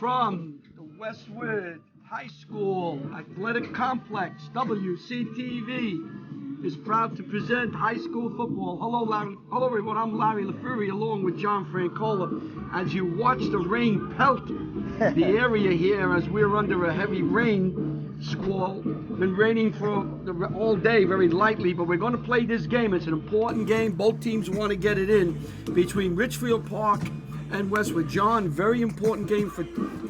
from the Westwood High School Athletic Complex, WCTV is proud to present high school football. Hello, Larry. Hello, everyone. I'm Larry LaFury, along with John Francola. As you watch the rain pelt the area here, as we're under a heavy rain squall, been raining for all day, very lightly, but we're going to play this game. It's an important game. Both teams want to get it in, between Ridgefield Park and Westwood. John, very important game for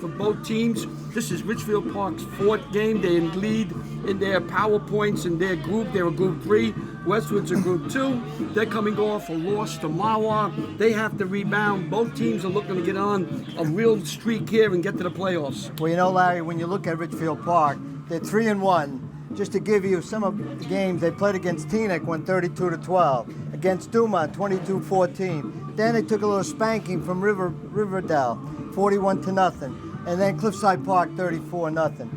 both teams. This is Ridgefield Park's fourth game. They lead in their power points in their group. They're a group 3. Westwood's a group 2. They're coming off a loss to Mawa. They have to rebound. Both teams are looking to get on a real streak here and get to the playoffs. Well, you know, Larry, when you look at Ridgefield Park, they're 3-1. Just to give you some of the games, they played against Teaneck, won 32-12. Against Duma, 22-14. Then they took a little spanking from Riverdale, 41-0. And then Cliffside Park, 34-0.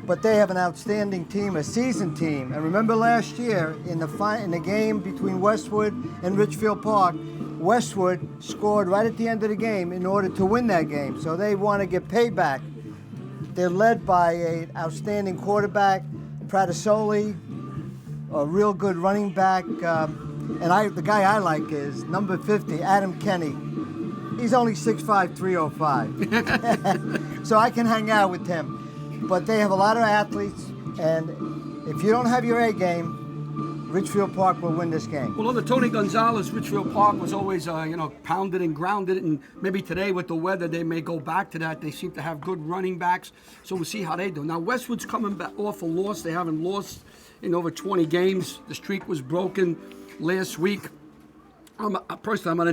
But they have an outstanding team, a seasoned team. And remember last year, in the game between Westwood and Ridgefield Park, Westwood scored right at the end of the game in order to win that game. So they want to get payback. They're led by an outstanding quarterback, Pratosoli, a real good running back. The guy I like is number 50, Adam Kenny. He's only 6'5", 305. So I can hang out with him. But they have a lot of athletes, and if you don't have your A game, Ridgefield Park will win this game. Well, under Tony Gonzalez, Ridgefield Park was always, pounded and grounded, and maybe today with the weather, they may go back to that. They seem to have good running backs, so we'll see how they do. Now, Westwood's coming back off a loss. They haven't lost in over 20 games. The streak was broken last week. Personally, I'm not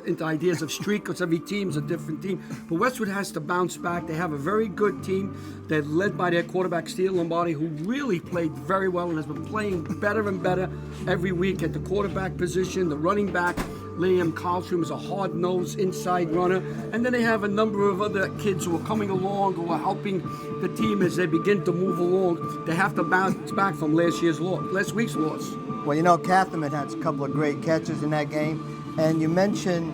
into ideas of streak, because every team's a different team. But Westwood has to bounce back. They have a very good team. They're led by their quarterback, Steve Lombardi, who really played very well and has been playing better and better every week at the quarterback position. The running back, Liam Karlstrom, is a hard-nosed inside runner. And then they have a number of other kids who are coming along, who are helping the team as they begin to move along. They have to bounce back from last week's loss. Well, you know, Catherman had a couple of great catches in that game. And you mentioned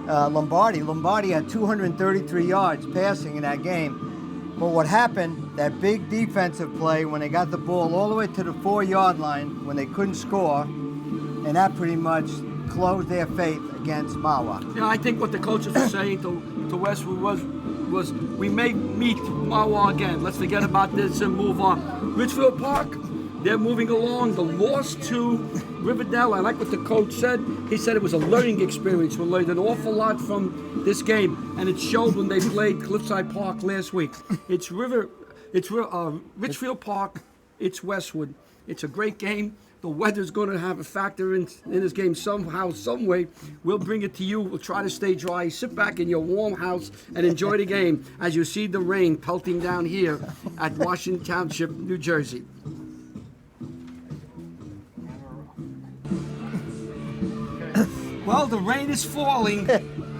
Lombardi. Lombardi had 233 yards passing in that game. But what happened, that big defensive play when they got the ball all the way to the 4-yard line when they couldn't score, and that pretty much closed their faith against Mawa. Yeah, I think what the coaches were saying to Westwood was we may meet Mawa again. Let's forget about this and move on. Ridgefield Park, they're moving along. The loss to Riverdale, I like what the coach said. He said it was a learning experience. We learned an awful lot from this game, and it showed when they played Cliffside Park last week. It's Ridgefield Park. It's Westwood. It's a great game. The weather's going to have a factor in this game somehow, some way. We'll bring it to you. We'll try to stay dry. Sit back in your warm house and enjoy the game as you see the rain pelting down here at Washington Township, New Jersey. Well, the rain is falling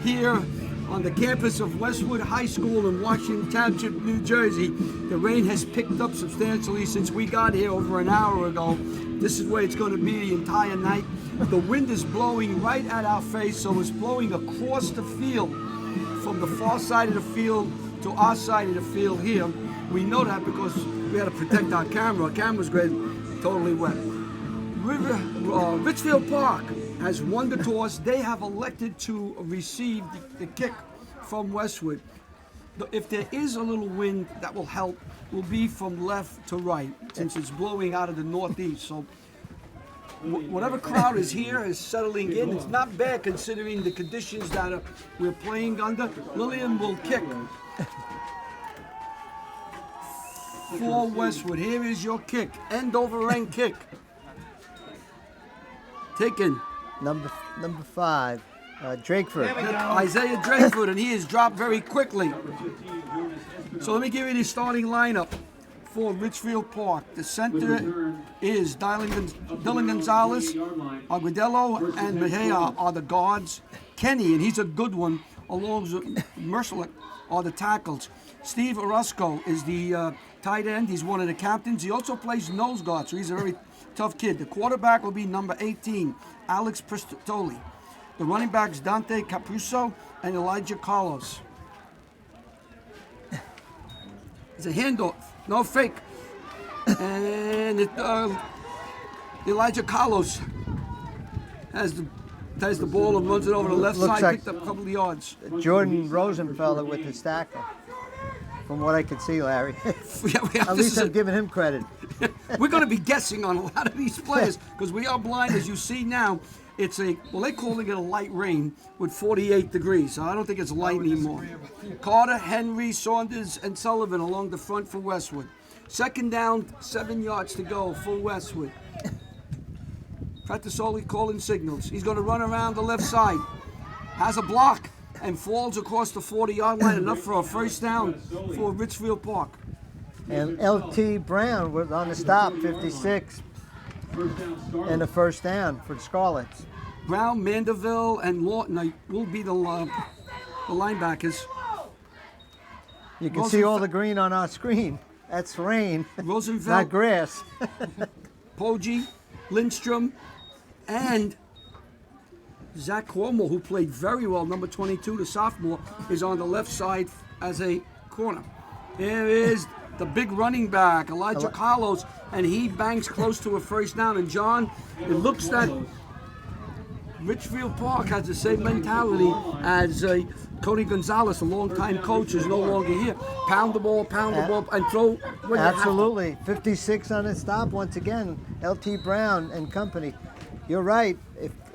here on the campus of Westwood High School in Washington Township, New Jersey. The rain has picked up substantially since we got here over an hour ago. This is where it's going to be the entire night. The wind is blowing right at our face, so it's blowing across the field, from the far side of the field to our side of the field here. We know that because we had to protect our camera. Our camera's totally wet. Ridgefield Park has won the toss. They have elected to receive the kick from Westwood. If there is a little wind that will help, will be from left to right, since it's blowing out of the northeast. So whatever crowd is here is settling in. It's not bad considering the conditions that we're playing under. Lillian will kick for Westwood. Here is your kick. End over end kick. Taken. Number 5, Drakeford. Isaiah Drakeford, and he is dropped very quickly. So let me give you the starting lineup for Ridgefield Park. The center is Dylan Gonzalez, Agudello, and Mejia are the guards. Kenny, and he's a good one, along with Mercilek are the tackles. Steve Orozco is the tight end. He's one of the captains. He also plays nose guard, so he's a very tough kid. The quarterback will be number 18, Alex Pristoli. The running backs, Dante Capruso and Elijah Carlos. It's a handoff, no fake. And Elijah Carlos has the ball and runs it over the left Looks side, like- picked up a couple of yards. Jordan Rosenfeller with the tackle. From what I can see, Larry. Yeah, At least I'm giving him credit. We're going to be guessing on a lot of these players because we are blind, as you see now. It's they're calling it a light rain with 48 degrees, so I don't think it's light anymore. Carter, Henry, Saunders, and Sullivan along the front for Westwood. Second down, 7 yards to go for Westwood. Fratasoli calling signals. He's going to run around the left side. Has a block and falls across the 40-yard line, enough for a first down for Ridgefield Park. And L.T. Brown was on the stop, 56, and the first down for the Scarlets. Brown, Mandeville, and Lawton will be the linebackers. You can see all the green on our screen. That's rain, Rosenfeld, not grass. Poggi, Lindstrom, and Zach Cuomo, who played very well, number 22, the sophomore, is on the left side as a corner. There is the big running back, Elijah Carlos, and he bangs close to a first down. And John, it looks that Ridgefield Park has the same mentality as Tony Gonzalez, a longtime coach, is no longer here. Pound the ball, and throw. When Absolutely. 56 on the stop once again. L.T. Brown and company. You're right.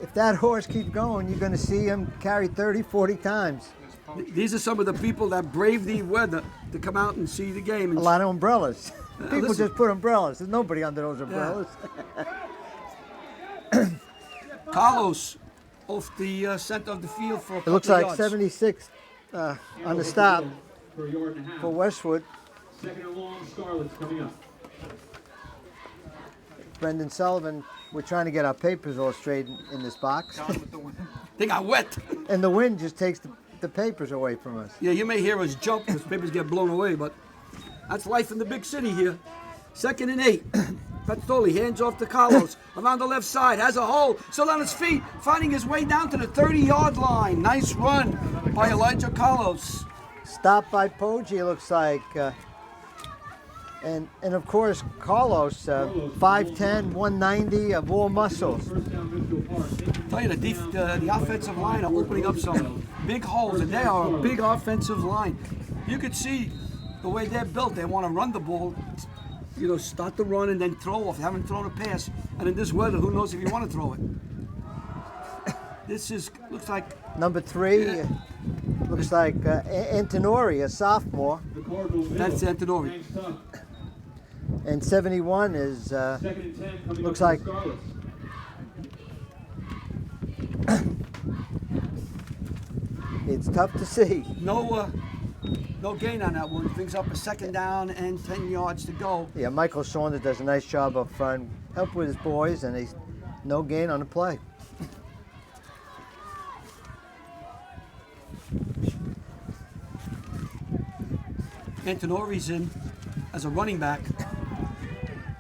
If that horse keeps going, you're going to see him carry 30, 40 times. These are some of the people that brave the weather to come out and see the game. A lot of umbrellas. People listen. just put umbrellas. There's nobody under those umbrellas. Carlos off the center of the field for a couple It looks like yards. 76 on the stop For a yard and a half. for Westwood. Second and long, Scarlets coming up. Brendan Sullivan, we're trying to get our papers all straight in this box. They got wet. And the wind just takes the papers away from us. Yeah, you may hear us jump because papers get blown away, but that's life in the big city here. Second and 8. Pattoli hands off to Carlos. Around the left side, has a hole. Still on his feet, finding his way down to the 30-yard line. Nice run by Elijah Carlos. Stopped by Poggi, it looks like. And of course, Carlos, 5'10", 190 of all muscles. First down, Ridgefield Park. Tell you, the offensive line are opening up some big holes, and they are a big offensive line. You could see the way they're built. They want to run the ball, start the run and then throw off. They haven't thrown a pass, and in this weather, who knows if you want to throw it. Looks like Number 3, looks like Antonori, a sophomore. The Cardinals middle. that's Antonori. James Tuck. And 71 is, Second and 10 coming looks up like- for Scarlets. it's tough to see. No gain on that one. Brings up a second down and 10 yards to go. Yeah, Michael Saunders does a nice job up front. Help with his boys, and he's no gain on the play. Antonori's in as a running back.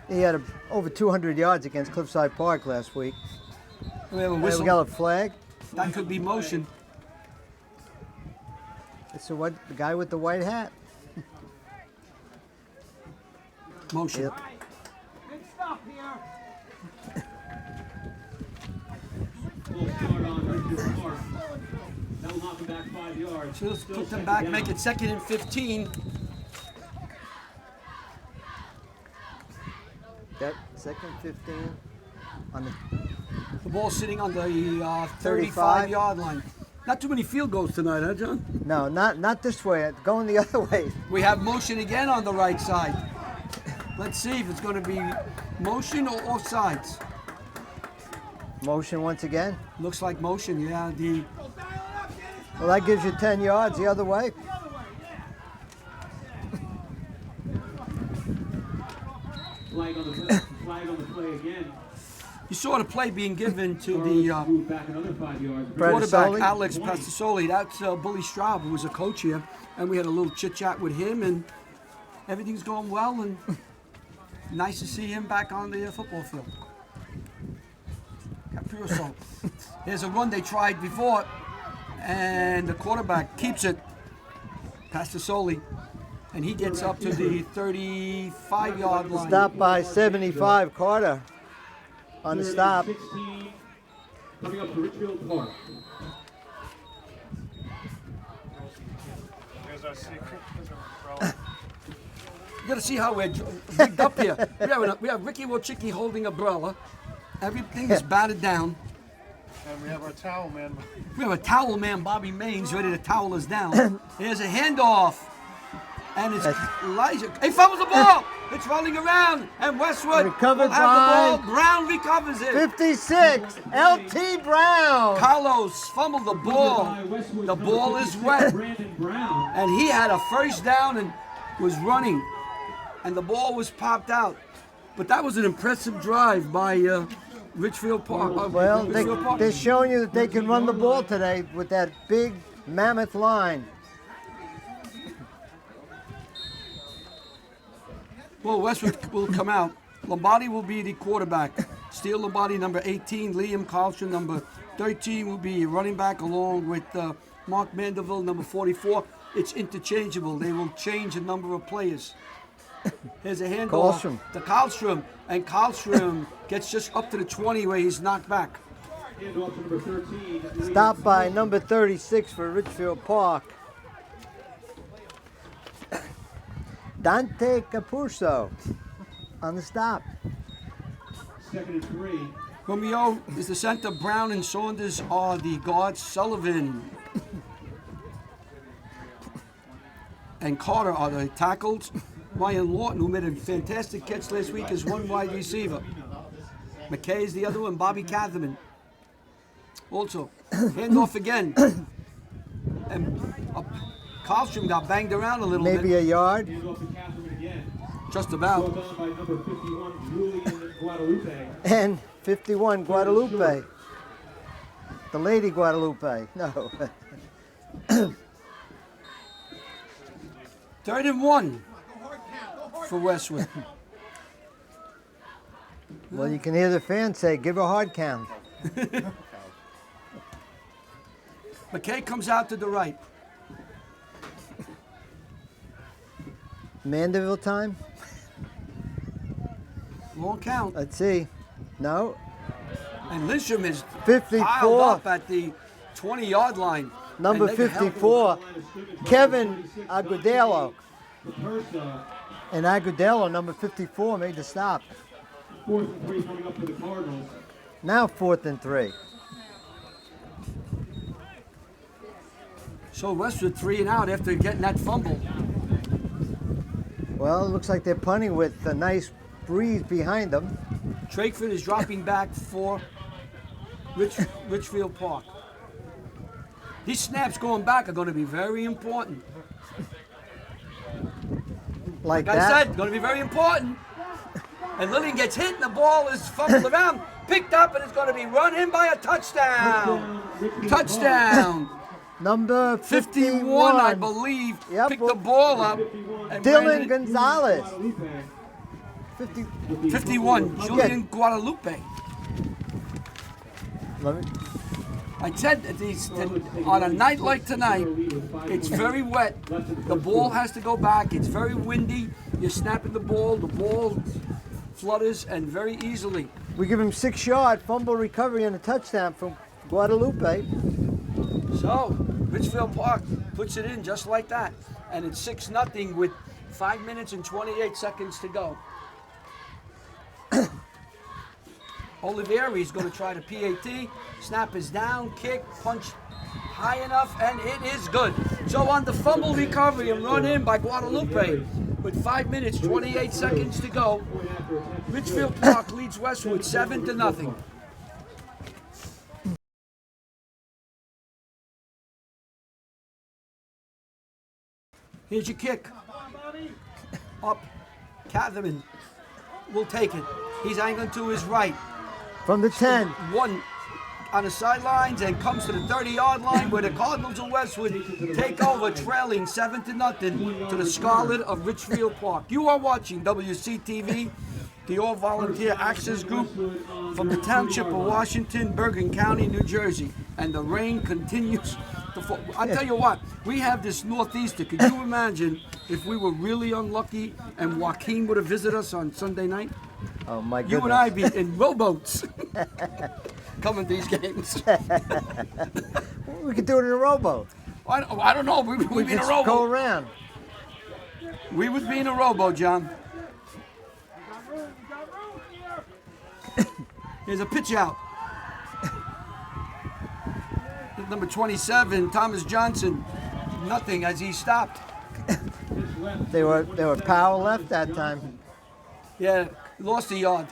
He had over 200 yards against Cliffside Park last week. We have a And whistle. we got a flag. That could be motion. It's the guy with the white hat. Motion. Yep. Full start on Ridgefield Park. That will knock him back 5 yards. So let's Still put them second back, down. make it second and 15. Yep, second 15 on the The ball sitting on the 35. 35-yard line. Not too many field goals tonight, huh, John? no, not this way. Going the other way. We have motion again on the right side. Let's see if it's going to be motion or offsides. Motion once again. Looks like motion, yeah. Well, that gives you 10 yards the other way. Flag on the play again. You saw the play being given to Scarlets the move back another 5 yards. Brad- quarterback, Pastasoli? Alex Pastasoli. That's Bully Straub, who was a coach here. And we had a little chit-chat with him, and everything's going well, and nice to see him back on the football field. Capurso. Here's a run they tried before, and the quarterback keeps it. Pastasoli. and he gets up to the 35-yard line. Stop by 75, Carter on the stop. 16 coming up to Ridgefield Park. Here's our secret. Here's our umbrella. You gotta see how we're rigged up here. We have Ricky Wachicki holding umbrella. Everything is battered down. And we have our towel man. We have a towel man, Bobby Maines, ready to towel us down. Here's a handoff. And it's Elijah. He fumbles the ball. It's rolling around. And Westwood Recovered will have the by ball. Brown recovers it. 56, LT Brown. Carlos fumbled the ball. The ball is wet. Brandon Brown. And he had a first down and was running. And the ball was popped out. But that was an impressive drive by Ridgefield Park. Well, Ridgefield Park. they're showing you that they can run the ball today with that big mammoth line. Well, Westwood will come out. Lombardi will be the quarterback. Steele Lombardi, number 18. Liam Carlson, number 13, will be running back along with Mark Mandeville, number 44. It's interchangeable. They will change a number of players. Here's a handoff to Karlstrom, and Karlstrom gets just up to the 20 where he's knocked back. Handoff to number 13. Stop by number 36 for Ridgefield Park. Dante Capurso on the stop. 2nd and 3. Romeo is the center. Brown and Saunders are the guards. Sullivan and Carter are the tackles. Ryan Lawton, who made a fantastic catch last week, is one wide receiver. McKay is the other one. Bobby Catherman. Also, handoff again. And Karlstrom got banged around a little Maybe bit. a yard. Handoff to Catherine again. Just Brought about. down by number 51, Julian Guadalupe. And 51, Guadalupe. The Lady Guadalupe. No. 3rd and 1 for Westwood. Well, you can hear the fans say, give her a hard count. McKay comes out to the right. Mandeville time? Long count. Let's see. No. And Lindstrom is 54. piled up at the 20-yard line. Number And they can help 54, Kevin Agudelo. Persa, And Agudelo, number 54, made the stop. 4th and 3 coming up for the Cardinals. Now 4th and 3. So Westwood 3 and out after getting that fumble. Well, it looks like they're punting with a nice breeze behind them. Drakeford is dropping back for Ridgefield Park. These snaps going back are going to be very important. Like Like I that. said, going to be very important. And Lillian gets hit and the ball is fumbled around, picked up, and it's going to be run in by a touchdown. Touchdown. Number 51, I 51, believe, Yep. picked the ball up. And ran Dylan it. Gonzalez. Guadalupe. 50. 51, Julian Guadalupe. Let me, I said that on a night like tonight, it's very wet. The ball has to go back. It's very windy. You're snapping the ball flutters and very easily. we give him 6-yard fumble recovery and a touchdown from Guadalupe. So, Ridgefield Park puts it in just like that. And it's 6-0 with 5 minutes and 28 seconds to go. Olivieri's going to try the PAT. Snap is down, kick, punch high enough, and it is good. So on the fumble recovery and run in by Guadalupe with 5 minutes, 28 seconds to go, Ridgefield Park leads Westwood 7-0. Here's your kick. Up. Catherman will take it. He's angling to his right. From the 10. One on the sidelines and comes to the 30-yard line where the Cardinals of Westwood take over, trailing 7-0 to the Scarlet of Ridgefield Park. You are watching WCTV, the All-Volunteer Access Group from the Township of Washington, Bergen County, New Jersey. And the rain continues to fall. I'll tell you what, we have this Northeaster. Could you imagine if we were really unlucky and Joaquin would have visited us on Sunday night? Oh my goodness. You and I be in rowboats coming to these games. We could do it in a rowboat. I don't know. We'd be in a Just rowboat. go around. We would be in a rowboat, John. Here's a pitch out. Number 27, Thomas Johnson, nothing as he stopped. They were power left that time. Yeah, lost a yard.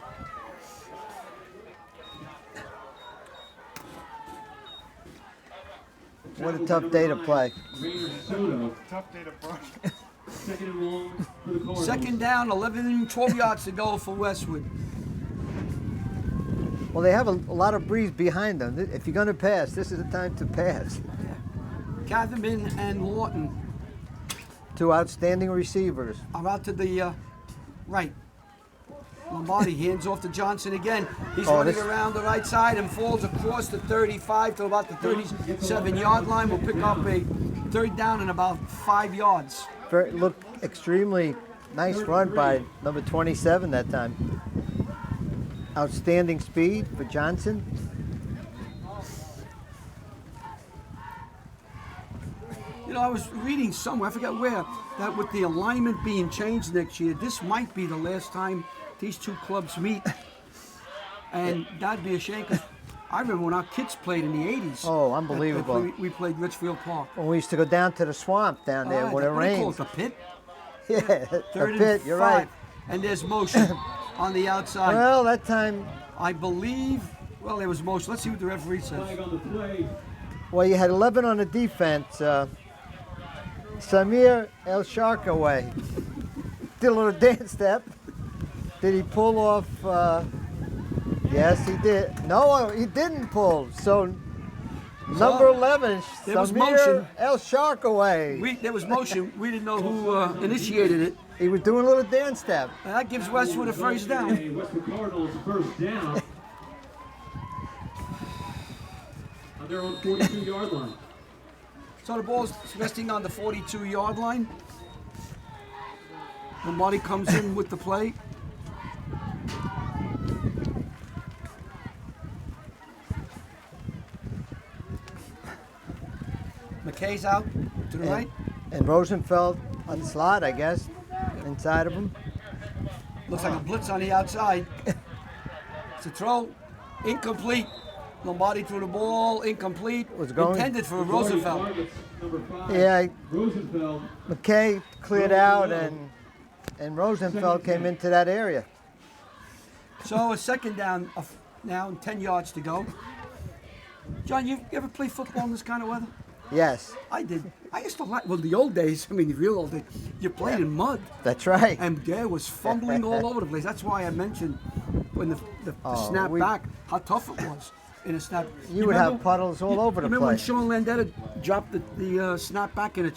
What a tough day to play. Rainer Soto. Tough day to brush. Second and long for the Cardinals. Second down, 11, 12 yards to go for Westwood. Well, they have a lot of breeze behind them. If you're going to pass, this is the time to pass. Catherman and Lawton Two outstanding receivers. are out to the right. Lombardi hands off to Johnson again. He's Oh, running this- around the right side and falls across the 35 to about the 37-yard line. We'll pick up a third down and about 5 yards. Look extremely nice run by number 27 that time. Outstanding speed for Johnson. You know, I was reading somewhere, I forget where, that with the alignment being changed next year, this might be the last time these two clubs meet. And that'd be a shame, 'cause I remember when our kids played in the 80s. Oh, unbelievable. We played Ridgefield Park. When we used to go down to the swamp down there when it What do you call rains. it, the pit? Yeah, Third the and pit, you're 5. right. And there's motion on the outside. Well, that time, I believe, well, there was motion. Let's see what the referee says. Flag on the play. well, you had 11 on the defense. Samir El Sharkaway did a little dance step. Did he pull off? Yes, he did. No, he didn't pull. So, number 11, There was Samir motion. El Sharkaway. There was motion. We didn't know who initiated it. He was doing a little dance step. And that gives Westwood a first down. Okay, Westwood Cardinals first down. On their own 42-yard line. So the ball's resting on the 42-yard line. Lombardi comes in with the play. McKay's out to the right. And Rosenfeld on the slot, I guess, inside of him. Looks like a blitz on the outside. It's a throw. Incomplete. Lombardi threw the ball. Incomplete. Was going- Intended for Rosenfeld. Targets, number 5. Yeah, Rosenfeld. McKay cleared out, and Rosenfeld came into that area. So a second down now and 10 yards to go. John, you ever play football in this kind of weather? Yes, I did. I used to like, well, the old days, I mean, the real old days, you played in mud. that's right. And there was fumbling all over the place. That's why I mentioned when the Oh, snap we- back, how tough it was in a snap. You would have puddles all over the Remember when place. Sean Landetta dropped the snap back in a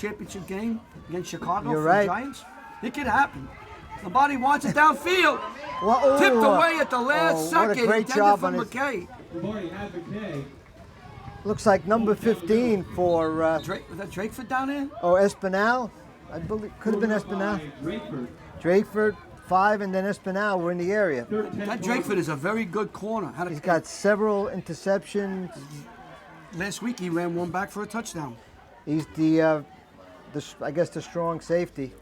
championship game against Chicago You're for right. the Giants? It could happen. Nobody wants it downfield. Well, Tipped ooh, away at the last second. What a great Intended job for on his. McKay. Lombardi had McKay. Looks like number 15 for Drake, was that Drakeford down there? Espinal. I believe could have been Espinal. Drakeford. Drakeford, 5, and then Espinal were in the area. That Drakeford is a very good corner. He's got several interceptions. Last week he ran one back for a touchdown. He's I guess the strong safety.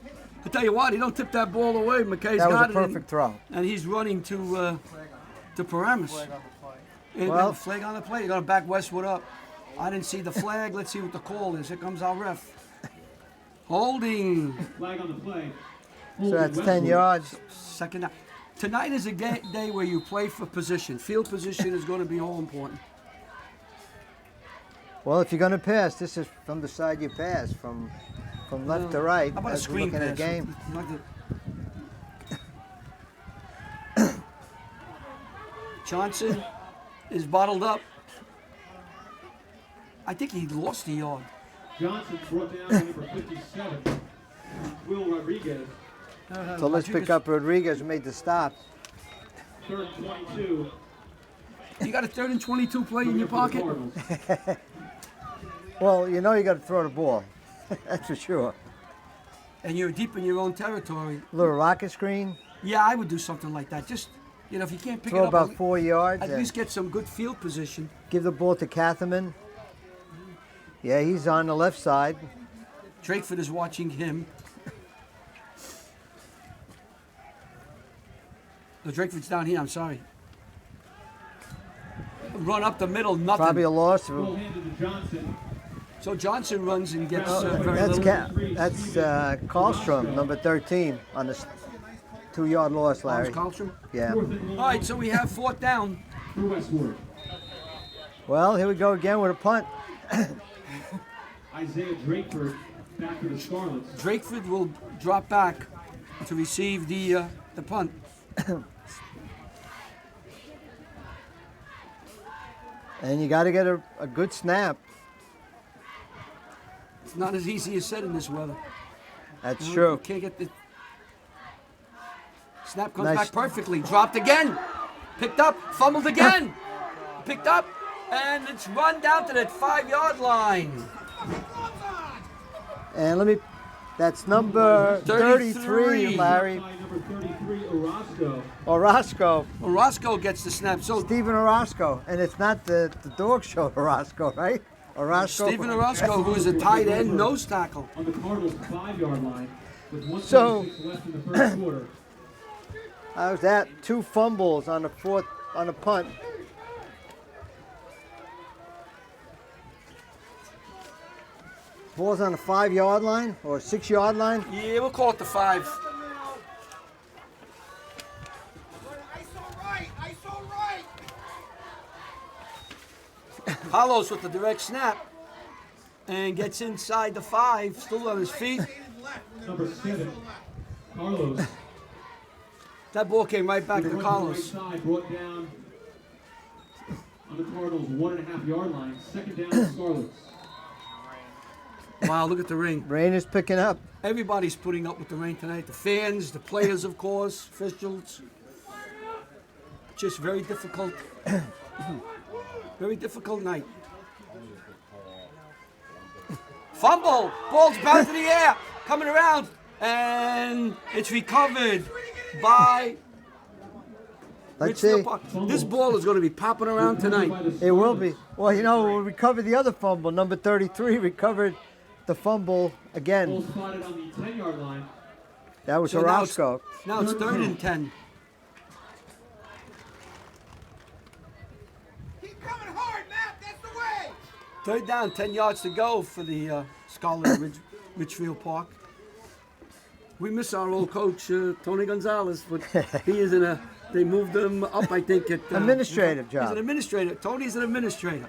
I tell you what, he don't tip that ball away. McKay's That was got a it, perfect throw. and he's running to Paramus. Flag on the play. And Well- a flag on the play. You're gonna back Westwood up. I didn't see the flag. Let's see what the call is. Here comes our ref. Holding. Flag on the play. So that's 10 Westwood. yards. Second down. Tonight is a day where you play for position. Field position is going to be all important. Well, if you're going to pass, this is from the side you pass, from left to right. How about a as we're screen looking at pass? the game. Like Johnson is bottled up. I think he lost the yard. Johnson brought down by number 57. Will Rodriguez. So let's pick up Rodriguez, who made the stop. Third and 22. You got a 3rd and 22 play in your pocket? Well, you know you got to throw the ball. That's for sure. And you're deep in your own territory. Little rocket screen. Yeah, I would do something like that. Just, if you can't pick Throw it up, about 4 yards. at and least get some good field position. give the ball to Catherman. Yeah, he's on the left side. Drakeford is watching him. No, Drakeford's down here, I'm sorry. Run up the middle, nothing. Probably a loss. Ball handed to Johnson. So Johnson runs and gets very That's little. that's Karlstrom, number 13, on the 2-yard loss, Larry. Carlstrom. Yeah. Fourth and All long right, so we have 4th down. for Westwood. Well, here we go again with a punt. Isaiah Drakeford back for the Scarlets. Drakeford will drop back to receive the punt. And you got to get a good snap. It's not as easy as said in this weather. That's You true. can't get the snap comes Nice. back perfectly. Dropped again. Picked up. Fumbled again. Picked up. And it's run down to that 5-yard line. And that's number 33, Larry. By number 33, Orozco. Orozco, Orozco gets the snap. So Stephen Orozco. And it's not the dog show Orozco, right? Orozco. Stephen Orozco, who is a tight end nose tackle. On the Cardinals' 5-yard line with 1:26 So- left in the first quarter. How's that? 2 fumbles on the punt. Ball's on the 5-yard line or 6-yard line. Yeah, we'll call it the 5. Hollows with the direct snap and gets inside the 5, still on his feet. Number 7, Carlos. That ball came right back to The Carlos. right side brought down on the Cardinals' 1.5-yard line. Second down, Scarlets. Wow, look at the rain. Rain is picking up. Everybody's putting up with the rain tonight. The fans, the players, of course, officials. Just very difficult. Very difficult night. Fumble! Ball's bounced in the air, coming around, and it's recovered by Let's Ridgefield see. Park. This ball is going to be popping around tonight. It will be. Well, we'll recover the other fumble. Number 33 recovered the fumble Ball again. spotted on the 10-yard line. That was So Orozco. Now it's 3rd and 10. Keep coming hard, Matt. That's the way. 3rd down, 10 yards to go for the Scarlet Ridgefield Park. We miss our old coach, Tony Gonzalez, but he is they moved him up, I think, at... Administrative He's job. an administrator. Tony's an administrator.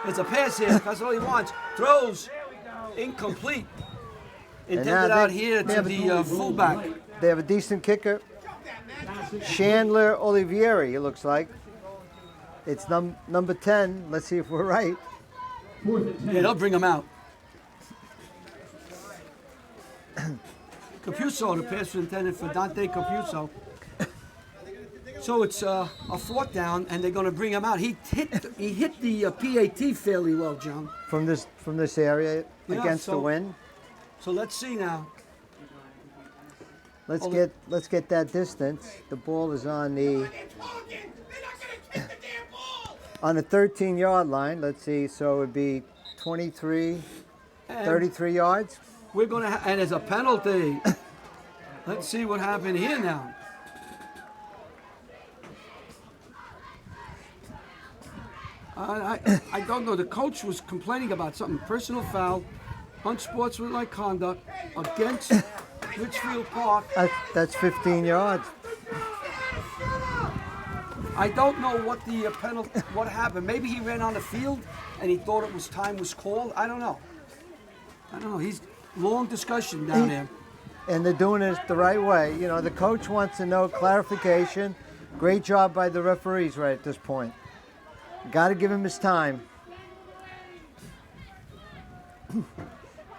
It's a pass here. That's all he wants. Throws. Incomplete. Intended now out they- here they to have a the fullback. They have a decent kicker. Chandler Olivieri, it looks like. It's number 10. Let's see if we're right. 4th and 10. Yeah, they'll bring him out. Capuso, the pass was intended for Dante Capuso. So it's a 4th down, and they're going to bring him out. He hit the PAT fairly well, John. From this area Yeah, against so- the wind. So let's see now. Let's Oh, get that distance. The ball is on the They're talking. They're not gonna kick the damn ball. on the 13-yard line. Let's see. So it would be 23, And 33 yards. we're going to, and there's a penalty. Let's see what happened here now. I don't know. The coach was complaining about something. Personal foul, unsportsmanlike conduct against Ridgefield Park. That's 15 yards. I don't know what the penalty, what happened. Maybe he ran on the field and he thought time was called. I don't know. He's long discussion down there. And they're doing it the right way. The coach wants to know clarification. Great job by the referees right at this point. Got to give him his time.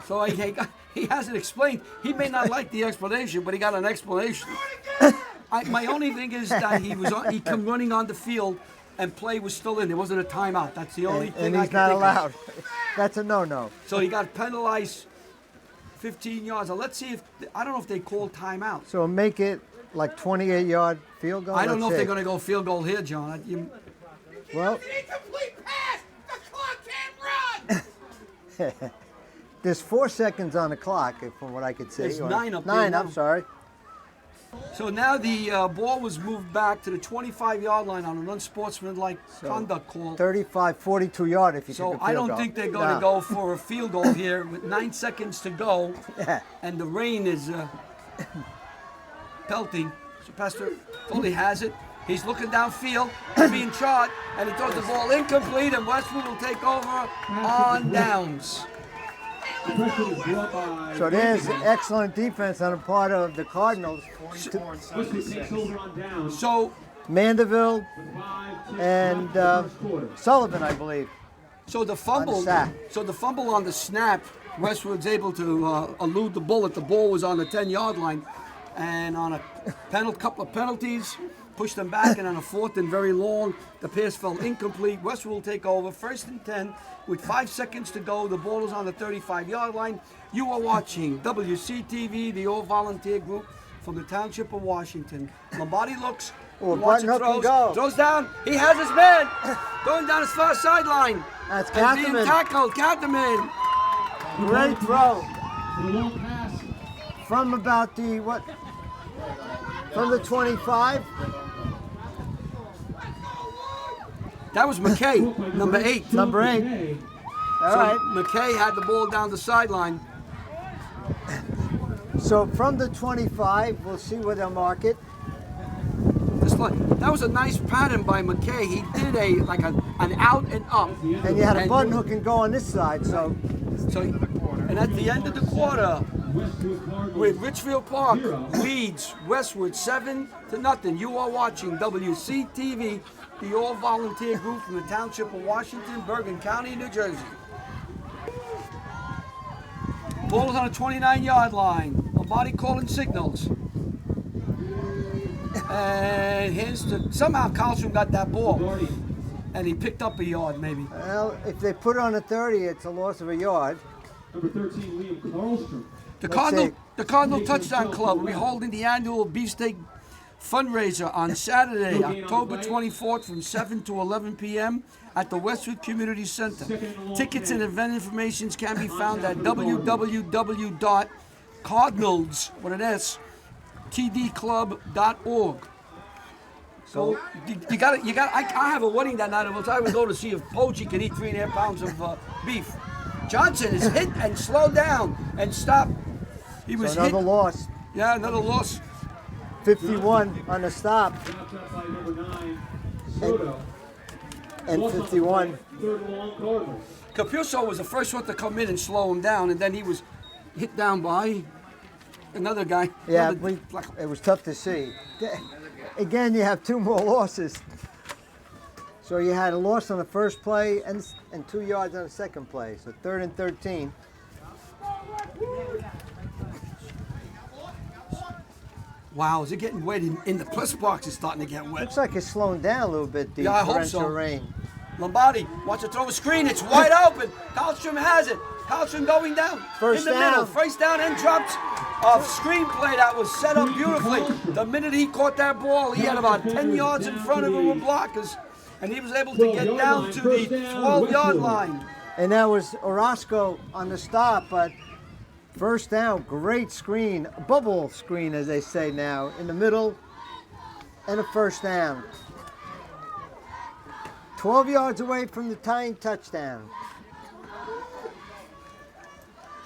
So he hasn't explained. He may not like the explanation, but he got an explanation. My only thing is that he came running on the field and play was still in. There wasn't a timeout. That's the only thing And I he's can not think allowed. of. That's a no-no. So he got penalized 15 yards. Now let's see if I don't know if they called timeout. So make it like 28-yard field goal. I don't know if Let's they're see. going to go field goal here, John. Well, It's an incomplete pass. The clock can't run. there's 4 seconds on the clock, from what I could see. There's or 9 up there 9, now. I'm sorry. So now the ball was moved back to the 25-yard line on an unsportsmanlike conduct call. 35, 42-yard if you So took a I field don't goal. think they're going to go for a field goal here with 9 seconds to go, Yeah. and the rain is pelting. So Pastor Foley has it. He's looking downfield, being charged, and he throws the ball incomplete, and Westwood will take over on downs. The pressure is brought by So there's excellent defense on the part of the Cardinals. 44 and Westwood 76. takes over on downs. So Mandeville 5-6 and left in the first quarter. Sullivan, I believe. the fumble. sack. So the fumble on the snap, Westwood's able to elude the bullet. The ball was on the 10-yard line, and on a couple of penalties, pushed them back, and on a 4th and very long, the pass fell incomplete. Westwood will take over, 1st and 10, with 5 seconds to go. The ball is on the 35-yard line. You are watching WCTV, the all-volunteer group from the Township of Washington. Lombardi looks. Oh, Watson button hook and go. throws down. He has his man going down his far sideline. That's And being Catherman. tackled. Catherman. Great throw. The long pass. From about the, what? From the 25. That was McKay, number 8. Number 8. Okay. All So right. McKay had the ball down the sideline. So from the 25, we'll see where they'll mark it. That was a nice pattern by McKay. He did an out and up. And you had a And- button hook and go on this side. So And at the end of the quarter, Westwood Cardinals. with Ridgefield Park leads Westwood 7-0. You are watching WCTV, the all-volunteer group from the Township of Washington, Bergen County, New Jersey. Ball is on the 29-yard line. Lombardi calling signals. And hands to, somehow Carlstrom got that ball. Lombardi. And he picked up a yard, maybe. well, if they put it on the 30, it's a loss of a yard. Number 13, Liam Carlstrom. The Let's Cardinal see. Touchdown Club will be holding the annual beefsteak fundraiser on Saturday, October 24th from 7 to 11 p.m. at the Westwood Community Center. Tickets and event information can be found at www.cardinals, with an S, tdclub.org. So you got. I have a wedding that night. I would go to see if Pochi can eat 3.5 pounds of beef. Johnson is hit and slowed down and stopped. He was So another hit. loss. Yeah, another loss. 51 on the stop Wrapped up by number 9, Soto. and Loss on the 51. play, 3rd and long Cardinals. Capuso was the first one to come in and slow him down, and then he was hit down by another guy. Yeah, Another- it was tough to see. Again, you have 2 more losses. So you had a loss on the first play and 2 yards on the second play. So 3rd and 13. Wow, is it getting wet in the press box? Is starting to get wet. Looks like it's slowing down a little bit, the Yeah, I hope torrential so. rain. Lombardi wants to throw a screen. It's wide open. Carlstrom has it. Carlstrom going down First in the down. middle. First down and drops a screenplay that was set up beautifully. The minute he caught that ball, he had about 10 yards in front of him with blockers, and he was able to get down to the 12-yard line. And that was Orozco on the stop, but first down, great screen, bubble screen as they say now, in the middle, and a first down. 12 yards away from the tying touchdown.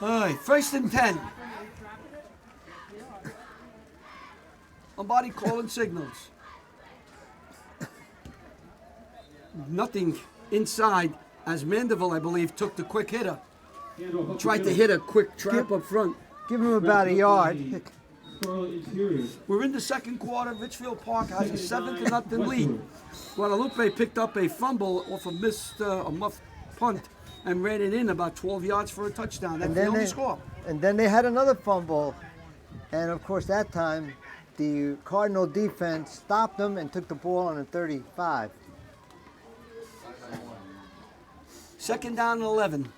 All right, 1st and 10. Lombardi calling signals. Nothing inside as Mandeville, I believe, took the quick hitter. Handoff up Tried the to middle. hit a quick trap up front. Give him about a yard. Scarlet Interior. We're in the second quarter. Ridgefield Park has a 7-0 lead. Guadalupe picked up a fumble off a muffed punt and ran it in about 12 yards for a touchdown. That's the only score. And then they had another fumble. And of course, that time, the Cardinal defense stopped them and took the ball on the 35. Second down and 11.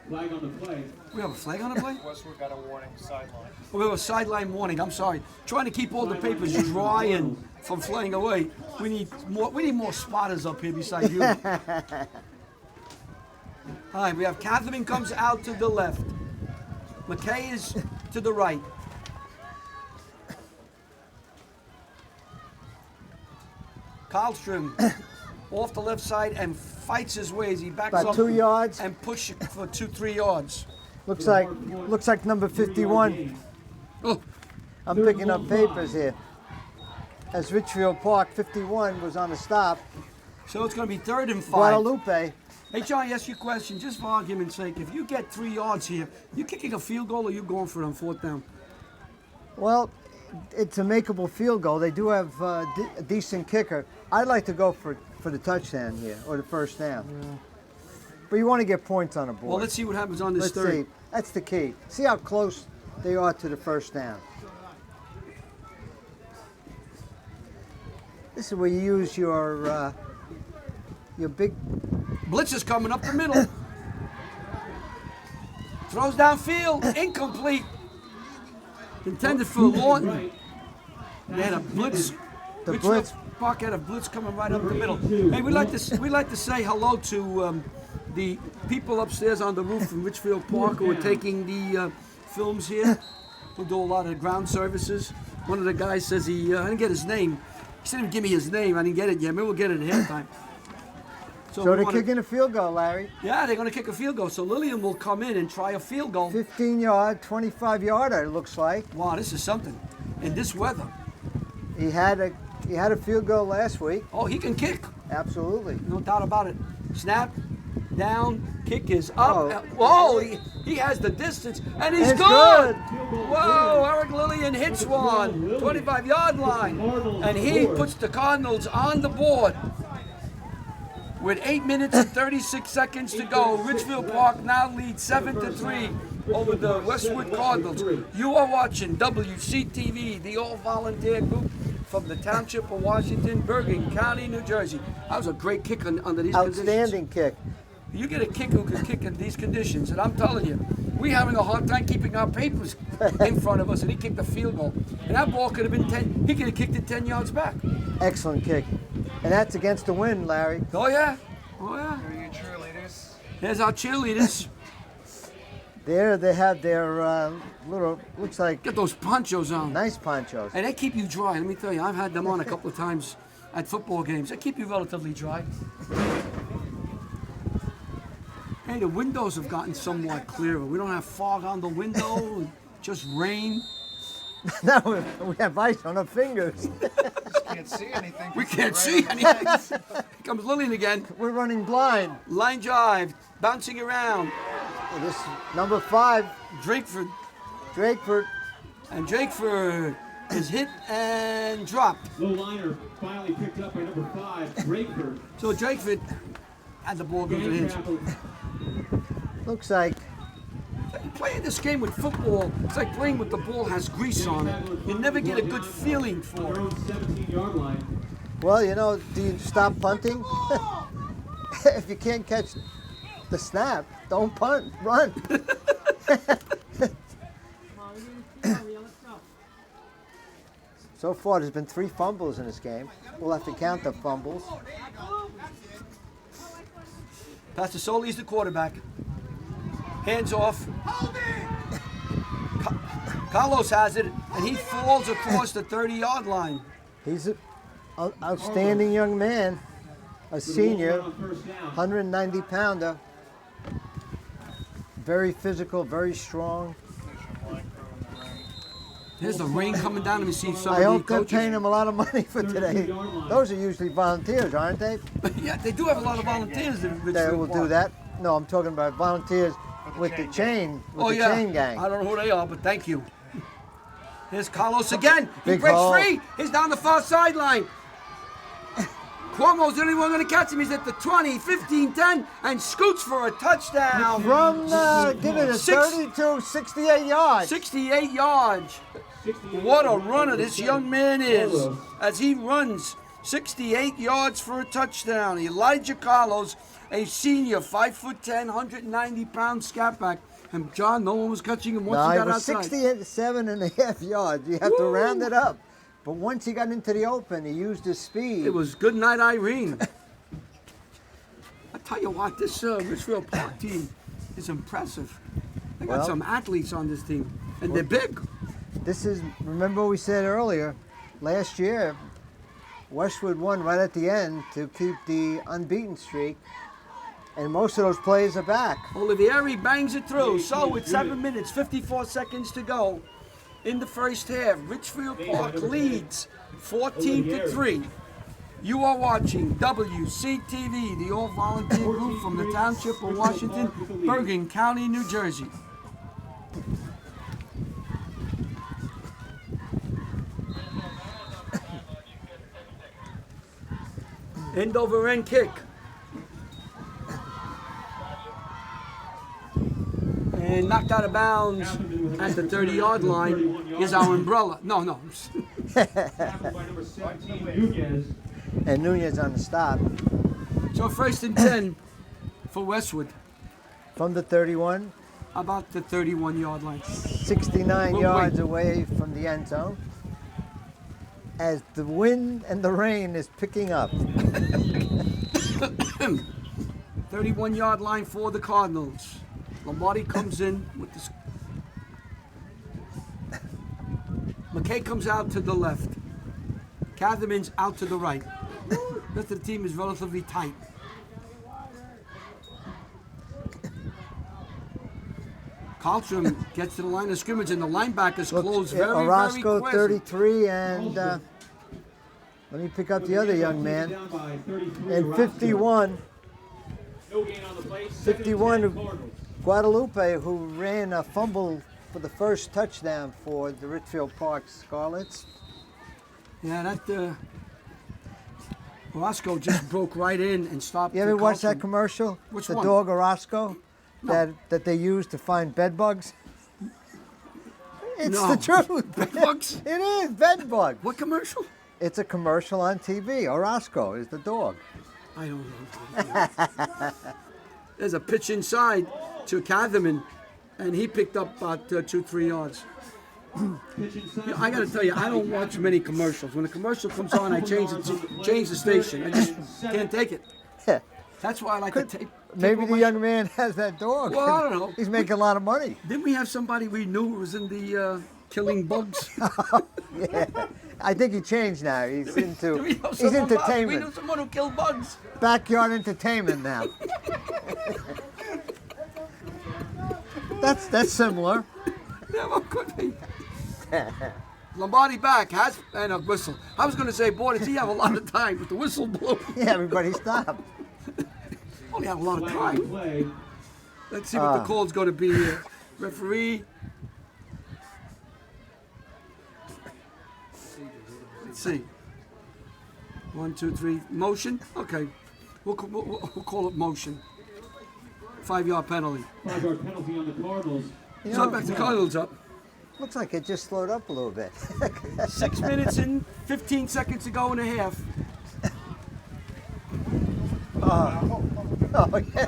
Flag on the play. We have a flag on the play? Westwood got a warning sideline. We have a sideline warning. I'm sorry. Trying to keep all the papers dry and from flying away. We need more spotters up here besides you. All right, we have Catherine comes out to the left. McKay is to the right. Karlstrom off the left side and fights his way as he backs About up 2 yards. and push for 2-3 yards. Looks like number 51. Oh, I'm picking up papers here. As Ridgefield Park 51 was on the stop. so it's going to be 3rd and 5. Guadalupe. Hey, John, ask you a question, just for argument's sake. If you get 3 yards here, you kicking a field goal or you going for it on 4th down? Well, it's a makeable field goal. They do have a decent kicker. I'd like to go for the touchdown here, or the first down. But you want to get points on the board. Well, let's see what happens on this Let's third. see. That's the key. See how close they are to the first down. This is where you use your big. Blitz is coming up the middle. Throws downfield, incomplete. Intended for Lawton. They had a blitz. The Ridgefield blitz. Park had a blitz coming right up the middle. Hey, we'd like to say hello to the people upstairs on the roof from Ridgefield Park who are taking the films here. Who do a lot of ground services. One of the guys says I didn't get his name. He didn't even give me his name. I didn't get it yet. Maybe we'll get it at halftime. So we they're wanna- kicking a field goal, Larry. Yeah, they're going to kick a field goal. So Lillian will come in and try a field goal. 15-yard, 25-yarder. It looks like Wow, this is something. In this weather. he had a field goal last week. Oh, he can kick. Absolutely. No doubt about it. Snap, down, kick is up. Oh. Whoa, he has the distance, and he's It's good. good. Whoa, Eric Lillian hits one, 25-yard line, and he puts the Cardinals on the board. With 8 minutes and 36 seconds to go, Ridgefield Park now leads 7-3 over the Westwood Cardinals. You are watching WCTV, the all-volunteer group from the Township of Washington, Bergen County, New Jersey. That was a great kick under these conditions. Outstanding kick. You get a kicker who can kick in these conditions, and I'm telling you, we're having a hard time keeping our papers in front of us, and he kicked a field goal. And that ball could have been 10, he could have kicked it 10 yards back. Excellent kick. And that's against the wind, Larry. Oh, yeah. Oh, yeah. Are you cheerleaders? There's our cheerleaders. There they have their little, looks like Get those ponchos on. nice ponchos. And they keep you dry. Let me tell you, I've had them on a couple of times at football games. They keep you relatively dry. Hey, the windows have gotten somewhat clearer. We don't have fog on the window, just rain. Now we have ice on our fingers. Can't see anything. We can't see anything. Here comes Lillian again. We're running blind. Line drive, bouncing around. This number 5, Drakeford. Drakeford. And Drakeford is hit and dropped. Low liner finally picked up by number 5, Drakeford. So Drakeford had the ball go to his. Looks like Playing this game with football, it's like playing with the ball has grease on it. You never get a good feeling for Their it. own 17-yard line. well, you know, do you stop punting? If you can't catch the snap, don't punt, run. So far, there's been 3 fumbles in this game. We'll have to count the fumbles. Pastor Soli's the quarterback. Hands off. Carlos has it, and he falls across the 30-yard line. He's an outstanding young man, a senior, On first down. 190-pounder. Very physical, very strong. There's the rain coming down. Let me see some I of hope the they're coaches. paying him a lot of money for today. Those are usually volunteers, aren't they? Yeah, they do have a lot of volunteers in Ridgefield They will Park. do that. No, I'm talking about volunteers with the chain, with Oh the yeah, chain gang. I don't know who they are, but thank you. Here's Carlos again. He Big breaks hole. free. He's down the far sideline. Cuomo's the only one going to catch him. He's at the 20, 15, 10, and scoots for a touchdown. From, give it a 32, 68 yards. 68 yards. What a runner this young man is as he runs 68 yards for a touchdown. Elijah Carlos, a senior, 5'10", 190-pound scatback. And John, no one was catching him once No, he it got was outside. 67.5 yards. You have to round it up. But once he got into the open, he used his speed. It was good night, Irene. I tell you what, this Ridgefield Park team is impressive. They got Well- some athletes on this team, and they're big. This is, remember we said earlier, last year, Westwood won right at the end to keep the unbeaten streak. And most of those players are back. Olivieri bangs it through. So with 7 minutes, 54 seconds to go in the first half, Ridgefield Park leads 14-3. You are watching WCTV, the all-volunteer group from the Township of Washington, Bergen County, New Jersey. End over end kick. And knocked out of bounds at the 30-yard line is our umbrella. No. Tackled by number 17, Nunez. And Nunez on the stop. So first and 10 for Westwood, From the 31, about the 31-yard line. 69 Well, yards wait. away from the end zone. As the wind and the rain is picking up. 31-yard line for the Cardinals. Lombardi comes in with this. McKay comes out to the left. Catherman's out to the right. The rest of the team is relatively tight. Carlstrom gets to the line of scrimmage, and the linebackers close very, very Orozco, quick. 33, and let me pick up the other young man. Down by 33, And Orozco. 51, No gain on the play. 51 Second and 10 Cardinals. Guadalupe, who ran a fumble for the first touchdown for the Ridgefield Park Scarlets. Yeah, that Orozco just broke right in and stopped. You ever watch that Carlstrom. commercial? Which the one? dog Orozco No. that they use to find bed bugs? It's No. the truth. Bed bugs? It is, bed bug. What commercial? It's a commercial on TV. Orozco is the dog. I don't know. There's a pitch inside to Catherman, and he picked up about 2-3 yards. Pitch inside. You know, I got to tell you, I don't watch many commercials. When a commercial comes on, I change the station. I just can't take it. That's why I like to take. Maybe the young man has that dog. Well, I don't know. He's making a lot of money. Didn't we have somebody we knew who was in the killing bugs? I think he changed now. He's into Do we know he's someone, Bob? We entertainment. knew someone who killed bugs. Backyard entertainment now. That's similar. Yeah, well, could be. Lombardi back and a whistle. I was going to say, boy, does he have a lot of time? But the whistle blew. Yeah, everybody stop. Only have a lot of Flag on the time. play. Let's see what the call's going to be here. Referee. Let's see. 1, 2, 3. Motion. Okay. We'll call it motion. 5-yard penalty. 5-yard penalty on the Cardinals. So back to Cardinals up. Looks like it just slowed up a little bit. 6 minutes and 15 seconds to go and a half. Oh, yeah.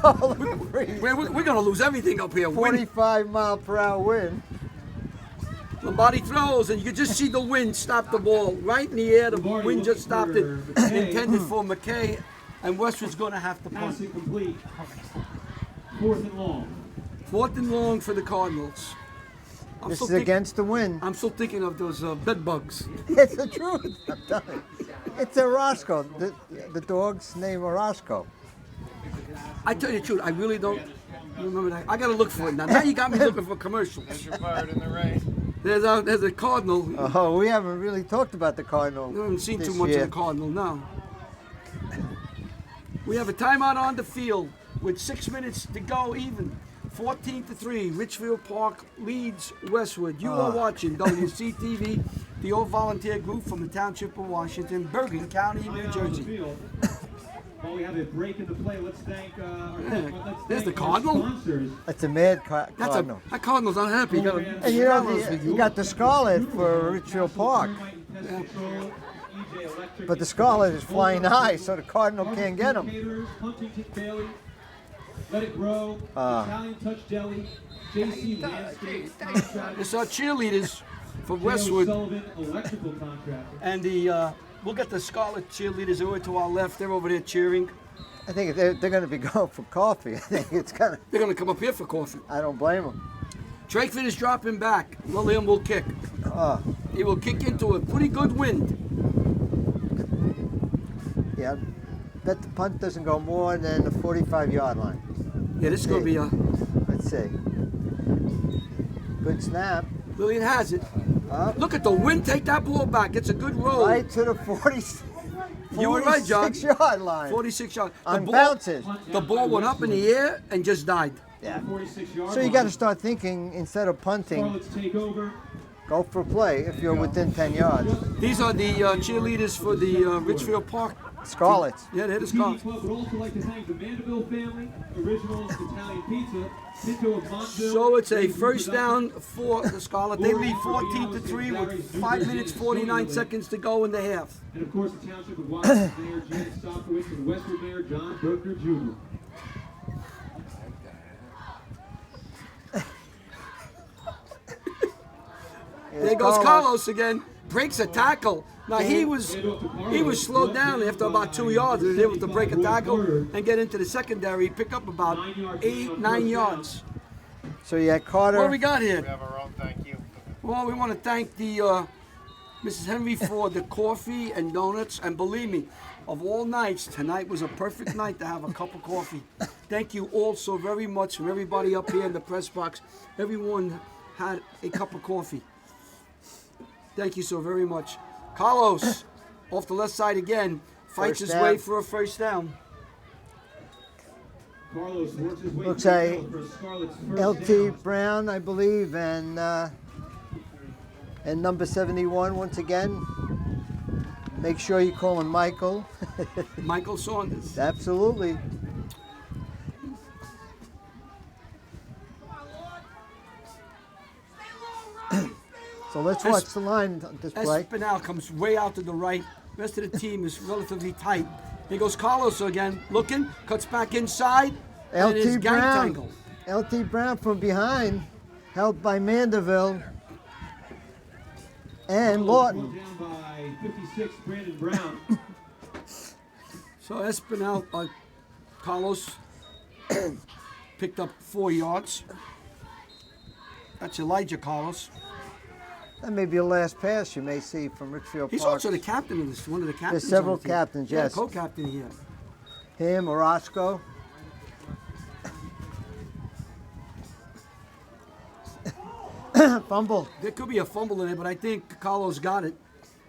Oh, look, We're going to lose everything up here. Wind. 45-mile-per-hour wind. Lombardi throws, and you can just see the wind stop the ball right in the air. The Lombardi wind just looking stopped it. for McKay. Intended for McKay, and Westwood's going to have to punt. Pass incomplete. 4th and long. 4th and long for the Cardinals. I'm This still is think- against the wind. I'm still thinking of those bed bugs. It's the truth. I'm telling you. It's Orozco. The dog's name Orozco. I tell you the truth, I really don't remember that. I got to look for it now. Now you got me looking for commercials. You're fired in the rain. There's a Cardinal. Oh, we haven't really talked about the Cardinal. I haven't seen too this much year. of the Cardinal now. We have a timeout on the field with 6 minutes to go even. 14-3, Ridgefield Park leads Westwood. You are watching WCTV, the all-volunteer group from the Township of Washington, Bergen County, New On the Jersey. field. While we have a break in the play, let's thank our There's the our Cardinal. sponsors. It's a mad That's Cardinal. that Cardinal's unhappy. And you know, you got the Scarlet for Ridgefield Park. Termite and pest control, JJ Electric. But the Scarlet is flying high, so the Cardinal can't get him. Caterers, Huntington Bailey, Let It Grow, Italian Touch Deli, JC Landscape Contract, It's our cheerleaders from J.O. Westwood. Sullivan Electrical Contractor. And we'll get the Scarlet cheerleaders over to our left. They're over there cheering. I think they're going to be going for coffee. I think it's kind of. They're going to come up here for coffee. I don't blame them. Drakeford is dropping back. Lillian will kick. He will kick into a pretty good wind. Yeah, bet the punt doesn't go more than the 45-yard line. Yeah, this is going to be a... Let's see. Good snap. Lillian has it. Look at the wind take that ball back. It's a good roll. Right to the 40, You were right, John. 46-yard line. 46 yards. On bounces. The ball went up in the air and just died. Yeah. 46-yard So you line. got to start thinking, instead of punting, Scarlets take over. go for a play if you're within 10 yards. These are the cheerleaders for the Ridgefield Park. Scarlets. Yeah, they're the The Scarlets. Club would also like to thank the Mandeville family, Originals Italian Pizza, Pinto of Montville. So it's a first down for the Scarlet. They lead 14-3 with 5 minutes 49 seconds to go in the half. And of course, the Township of Washington Mayor Janet Stopkowitz and Westwood Mayor John Berkner Jr. There goes Carlos again. Breaks a tackle. Now he was slowed down after about 2 yards. He was able to break a tackle and get into the secondary. Pick up about 9 yards. So you had Carter. What do we got here? We have our own thank you. Well, we want to thank the Mrs. Henry for the coffee and donuts. And believe me, of all nights, tonight was a perfect night to have a cup of coffee. Thank you all so very much from everybody up here in the press box. Everyone had a cup of coffee. Thank you so very much. Carlos, off the left side again, fights First his way down. for a first down. Carlos works his way Looks through like the field for Scarlet's first LT down. Brown, I believe, and number 71 once again. Make sure you call him Michael. Michael Saunders. Absolutely. So let's watch the line display. Espinal comes way out to the right. Rest of the team is relatively tight. Here goes Carlos again, looking, cuts back inside, and is LT gang Brown. tangled. LT Brown from behind, held by Mandeville and Lawton. Brought down by 56, Brandon Brown. So Espinal, Carlos picked up 4 yards. That's Elijah Carlos. That may be the last pass you may see from Ridgefield He's Park. also the captain of this, one of the captains. There's several on the team. captains, Yeah, yes. co-captain here. Him, Orozco. Fumble. There could be a fumble in there, but I think Carlos got it.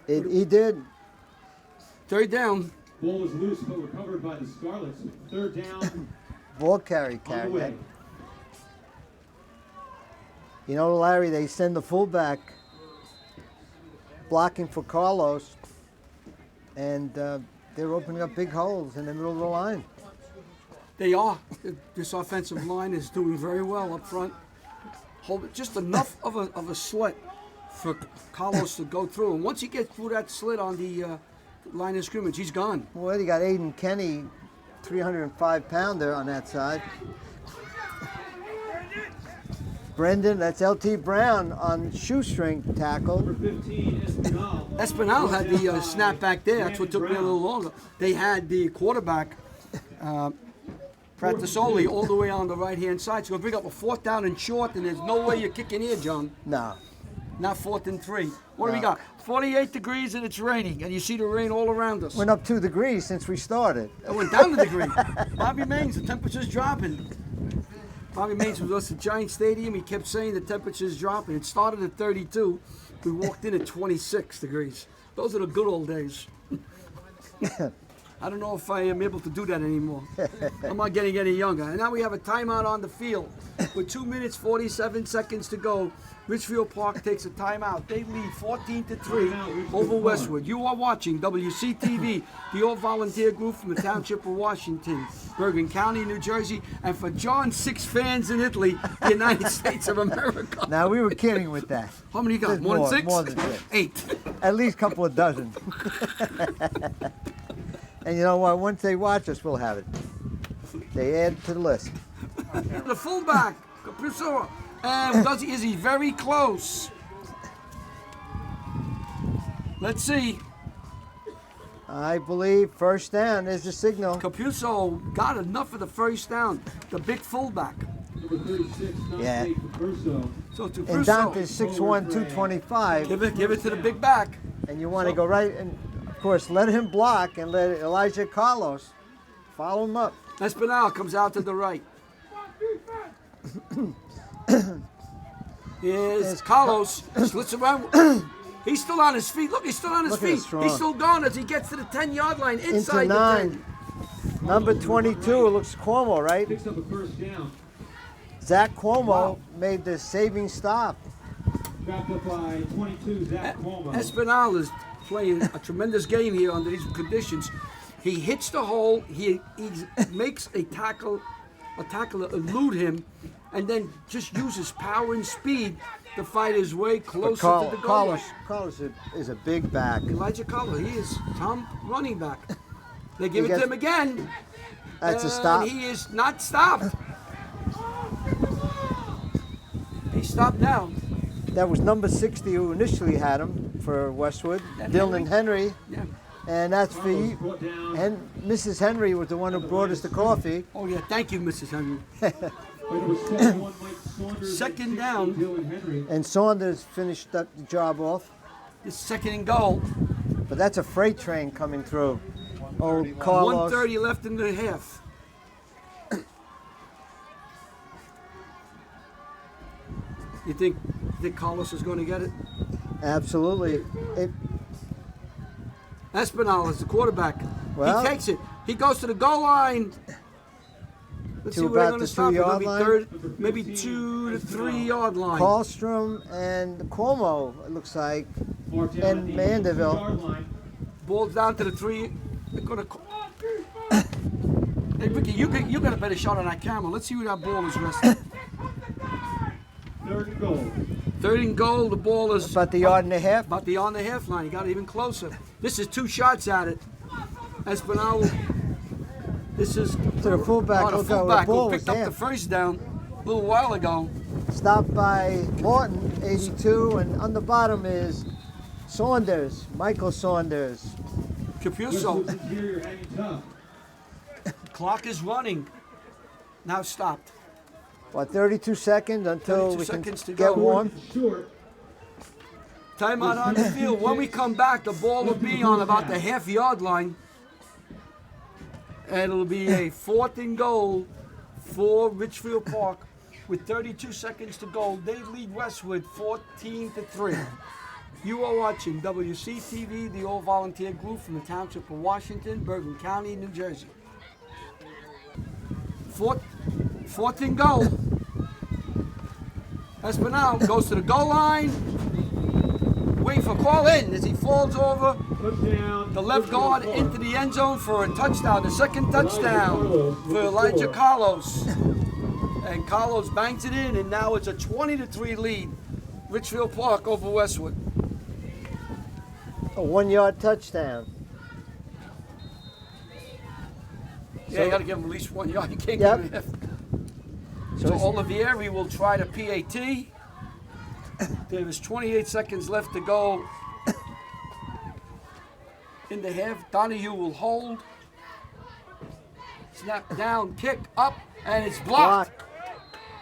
He did. Third down. Ball was loose but recovered by the Scarlets. Third down Ball carry, on the carry. way. You know, Larry, they send the fullback blocking for Carlos, and they're opening up big holes in the middle of the line. They are. This offensive line is doing very well up front. Hold just enough of a slit for Carlos to go through. And once he gets through that slit on the line of scrimmage, he's gone. Well, you got Aiden Kenny, 305-pounder on that side. Brendan, that's LT Brown on shoestring tackle. Number 15, Espinal. Espinal had the snap back there. That's what took me a little longer. They had the quarterback, Pratasoli, all the way on the right-hand side. So we'll bring up a 4th down and short, and there's no way you're kicking here, John. No. Not 4th and 3. What do we No. got? 48 degrees and it's raining, and you see the rain all around us. Went up 2 degrees since we started. It went down a degree. Bobby Maines, the temperature's dropping. Bobby Maines was us at Giant Stadium. He kept saying the temperature's dropping. It started at 32. We walked in at 26 degrees. Those are the good old days. I don't know if I am able to do that anymore. I'm not getting any younger. And now we have a timeout on the field with 2 minutes 47 seconds to go. Ridgefield Park takes a timeout. They lead 14-3 over Westwood. You are watching WCTV, the all-volunteer group from the Township of Washington, Bergen County, New Jersey, and for John's 6 fans in Italy, the United States of America. Now, we were kidding with that. How many you got? There's More than 6? More than 6. 8. At least a couple of dozen. And you know what? Once they watch us, we'll have it. They add to the list. The fullback, Capuso, and is he very close? Let's see. I believe first down is the signal. Capuso got enough of the first down. The big fullback. Number 36, Yeah. Capuso. So to And Dante's 6'1", 225. give it to the big back. And you want to go right, and of course, let him block and let Elijah Carlos follow him up. Espinal comes out to the right. Here's Carlos, slits around. He's still on his feet. Look, he's still on his Look at his feet. strong. He's still going as he gets to the 10-yard line inside Into the 9. 10. Number 22, it looks Cuomo, right? Picks up a first down. Zach Cuomo made the saving stop. Wrapped up by 22, Zach Cuomo. Espinal is playing a tremendous game here under these conditions. He hits the hole. He makes a tackler elude him, and then just uses power and speed to fight his way closer to the goal line. Carlos is a big back. Elijah Carlos, he is Tom running back. They give He it to gets- him again. That's a and stop. He is not stopped. He's stopped now. That was number 60 who initially had him for Westwood, That Dylan Henry. Yeah. And that's for you. Brought down. And Mrs. Henry was the one who brought us the coffee. Oh yeah, thank you, Mrs. Henry. By number 71, Mike Saunders. Second and down. 60, Dylan Henry. And Saunders finished up the job off. It's 2nd and goal. But that's a freight train coming through. Oh, Carlos. 1:30 left in the half. You think Carlos is going to get it? Absolutely. Espinal is the quarterback. Well- He takes it. He goes to the goal line. Let's To see where they're about going the to stop it. It'll 2-yard be line? third, maybe 2 to 3 yard line. Karlstrom and Cuomo, it looks like. Marked down And at the Mandeville. 2-yard line. Ball's down to the 3. They're going to. Hey Ricky, you got a better shot on that camera. Let's see where that ball is resting. 3rd and goal. 3rd and goal. The ball is About the yard and a half. about the on the half line. He got even closer. This is 2 shots at it. Espinal. This is To the fullback. the Look how the fullback ball who was picked up there. the first down a little while ago. Stopped by Morton, 82. And on the bottom is Saunders, Michael Saunders. Capuso. Westwood's interior hanging tough. Clock is running. Now stopped. What, 32 seconds until 32 we can seconds to get go. warm? Short. Timeout on the field. When we come back, the ball will be on about the half-yard line. And it'll be a 4th and goal for Ridgefield Park with 32 seconds to go. They lead Westwood 14-3. You are watching WCTV, the all-volunteer group from the Township of Washington, Bergen County, New Jersey. 4th and goal. Espinal goes to the goal line. Wait for call in as he falls over Touchdown. the left guard into the end zone for a touchdown, the 2nd touchdown for Elijah Carlos. And Carlos banks it in, and now it's a 20-3 lead. Ridgefield Park over Westwood. A 1-yard touchdown. Yeah, you got to give him at least 1 yard. You can't Yep. give him half. So So it's- Olivieri will try to PAT. There is 28 seconds left to go in the half. Donahue will hold. Snap down, kick up, and it's blocked.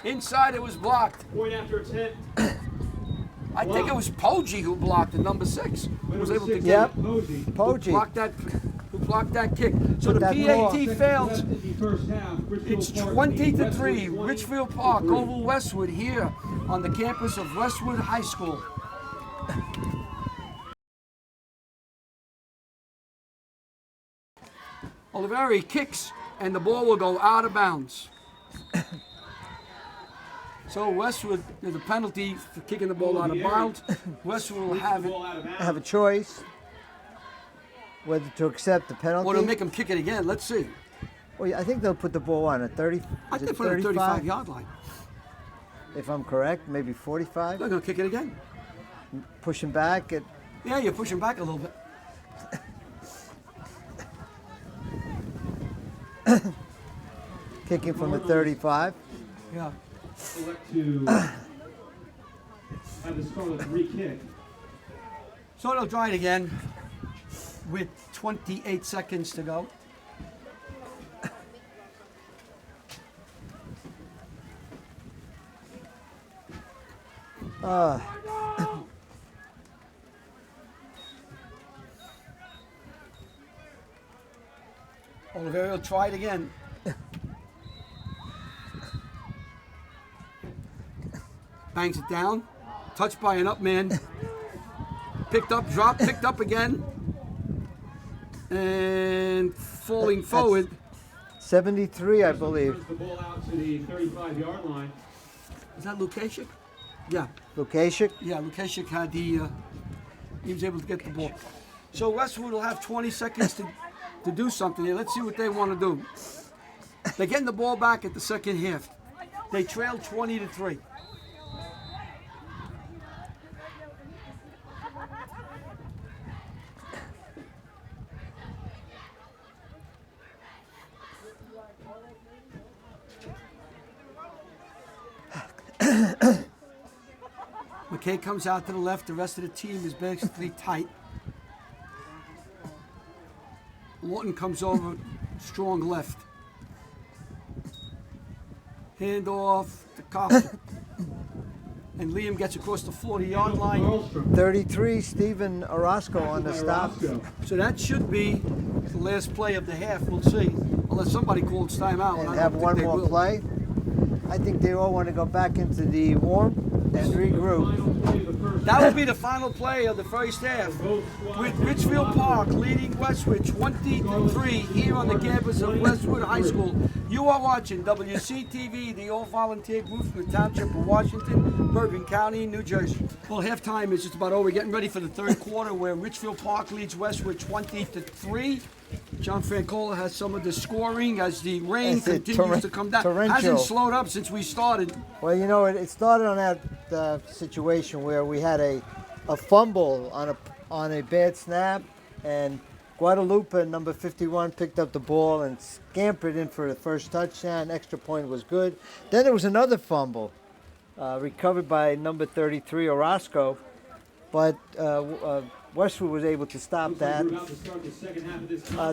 Inside it was blocked. Point after attempt. I think it was Poggi who blocked it, number 6. Who was able to get Yep. Posey. who Poggi. blocked that kick. So the that PAT more. fails. In the first half, Ridgefield It's Park 20-3. leads Westwood Ridgefield Park 20-3. over Westwood here on the campus of Westwood High School. Oliveri kicks, and the ball will go out of bounds. So Westwood, there's a penalty for kicking the ball out of bounds. Westwood will have it, Have a choice whether to accept the penalty. or they'll make him kick it again. Let's see. Well, I think they'll put the ball on a 30. I is think it put it on the 35-yard line. If I'm correct, maybe 45. They're going to kick it again. Pushing back at Yeah, you're pushing back a little bit. kicking from the 35. Yeah. Select to have the Scarlet re-kick. So they'll try it again with 28 seconds to go. Oliveira will try it again. Bangs it down. Touched by an up man. Picked up, dropped, picked up again. And falling forward. 73, I believe. Turns the ball out to the 35-yard line. Is that Lukashik? Yeah. Lukashik. Yeah, Lukashik had the, he was able to get the ball. So Westwood will have 20 seconds to do something here. Let's see what they want to do. They're getting the ball back at the second half. They trailed 20-3. McKay comes out to the left. The rest of the team is basically tight. Lawton comes over, strong left. Hand off to Coughlin. And Liam gets across the 40-yard line. 33, Stephen Orozco on the stop. So that should be the last play of the half. We'll see. Unless somebody calls timeout. And I have don't one think they more will. play. I think they all want to go back into the warm and regroup. That will be the final play of the first half, with Ridgefield Park leading Westwood 20-3 here on the campus of Westwood High School. You are watching WCTV, the all-volunteer group from the Township of Washington, Bergen County, New Jersey. Well, halftime is just about over. We're getting ready for the third quarter, where Ridgefield Park leads Westwood 20-3. John Francola has some of the scoring as the rain That's it, continues to come down. torrential. Hasn't slowed up since we started. Well, you know, it started on that situation where we had a fumble on a bad snap, and Guadalupe, number 51, picked up the ball and scampered in for the first touchdown. Extra point was good. Then there was another fumble recovered by number 33, Orozco, but Westwood was able to stop that.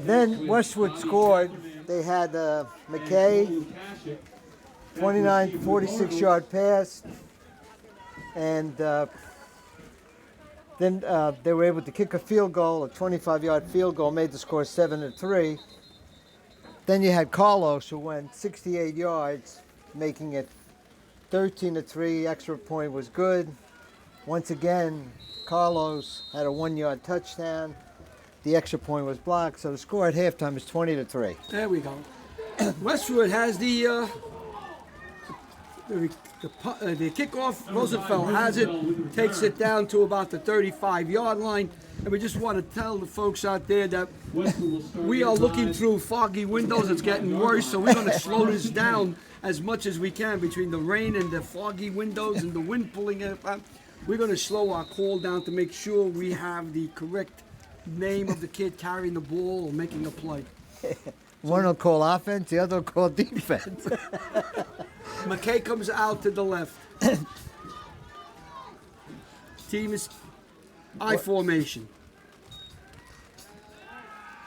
Then Westwood scored. They had McKay, 29, 46-yard pass, and then they were able to kick a field goal, a 25-yard field goal, made the score 7-3. Then you had Carlos, who went 68 yards, making it 13-3. Extra point was good. Once again, Carlos had a 1-yard touchdown. The extra point was blocked, so the score at halftime is 20-3. There we go. Westwood has the kickoff. Rosenfeld has it, takes it down to about the 35-yard line. And we just want to tell the folks out there that we are looking through foggy windows. It's getting worse, so we're going to slow this down as much as we can between the rain and the foggy windows and the wind pulling it up. We're going to slow our call down to make sure we have the correct name of the kid carrying the ball or making a play. One will call offense, the other will call defense. McKay comes out to the left. Team is I formation.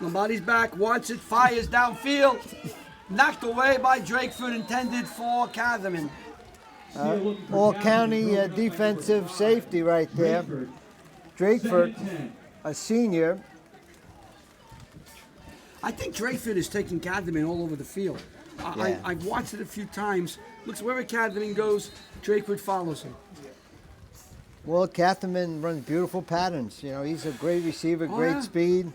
Lombardi's back, wants it, fires downfield. Knocked away by Drakeford, intended for Catherman. All-county defensive safety right there. Drakeford, a senior. I think Drakeford is taking Catherman all over the field. Yeah. I've watched it a few times. Looks wherever Catherman goes, Drakeford follows him. Well, Catherman runs beautiful patterns. You know, he's a great receiver, great yeah. speed.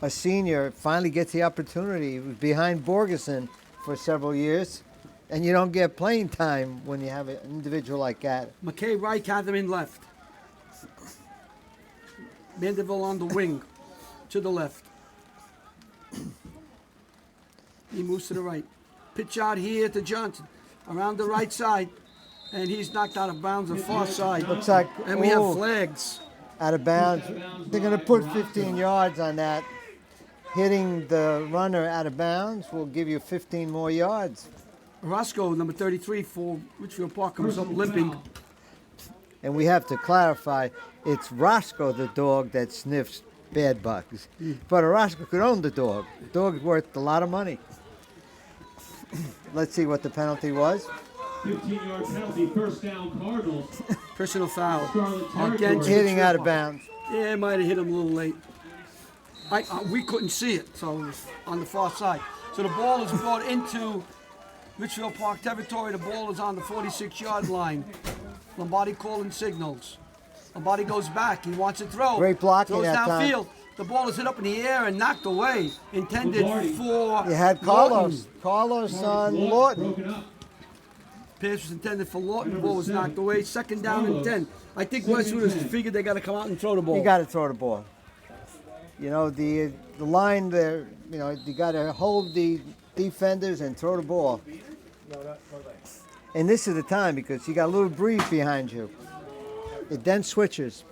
a senior, finally gets the opportunity. He was behind Borgeson for several years, and you don't get playing time when you have an individual like that. McKay right, Catherine left. Mandeville on the wing, to the left. He moves to the right. Pitch out here to Johnson, around the right side, and he's knocked out of bounds on the far side. Looks like, And we have ooh, flags. out of bounds. They're going to put 15 yards on that. Hitting the runner out of bounds will give you 15 more yards. Roscoe, number 33 for Ridgefield Park, comes up limping. And we have to clarify, it's Roscoe, the dog, that sniffs bad bugs. But Roscoe could own the dog. The dog's worth a lot of money. Let's see what the penalty was. 15-yard penalty, first down, Cardinals. Personal foul. Scarlet territory. Against Hitting out of Ridgefield Park. bounds. Yeah, it might have hit him a little late. We couldn't see it, so it was on the far side. So the ball is brought into Ridgefield Park territory. The ball is on the 46-yard line. Lombardi calling signals. Lombardi goes back. He wants to throw. Great blocking Throws that time. downfield. The ball is hit up in the air and knocked away. Intended Lombardi. for You had Lawton. Carlos on Lawton. Broken up. Pass was intended for Lawton. The ball was knocked away. Second down and 10. I think Westwood has figured they got to come out and throw the ball. You got to throw the ball. You know, the line there, you know, you got to hold the defenders and throw the ball. And this is the time because you got a little breeze behind you. It then switches.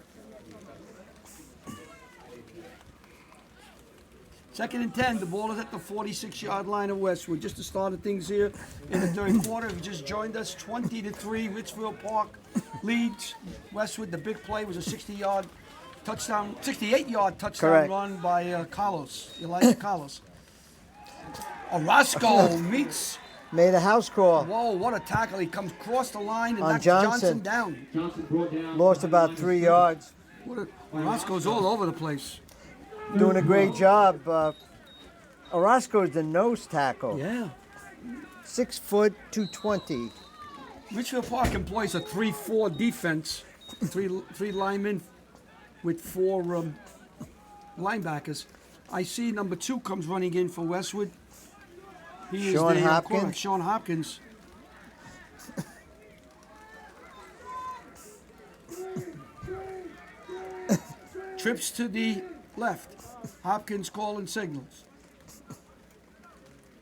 Second and 10. The ball is at the 46-yard line of Westwood. Just the start of things here in the third quarter. If you just joined us, 20-3, Ridgefield Park leads Westwood. The big play was a 68-yard touchdown Correct. run by Carlos, Elijah Carlos. Orozco meets. Made a house call. Whoa, what a tackle. He comes across the line and On knocks Johnson. Johnson down. Johnson brought down. Lost about 3 yards. Orozco's all over the place. Doing a great job. Orozco is the nose tackle. Yeah. 6 foot, 220. Ridgefield Park employs a 3-4 defense. Three linemen with 4 linebackers. I see number 2 comes running in for Westwood. He Sean is the Hopkins. quarterback, Sean Hopkins. Trips to the left. Hopkins calling signals.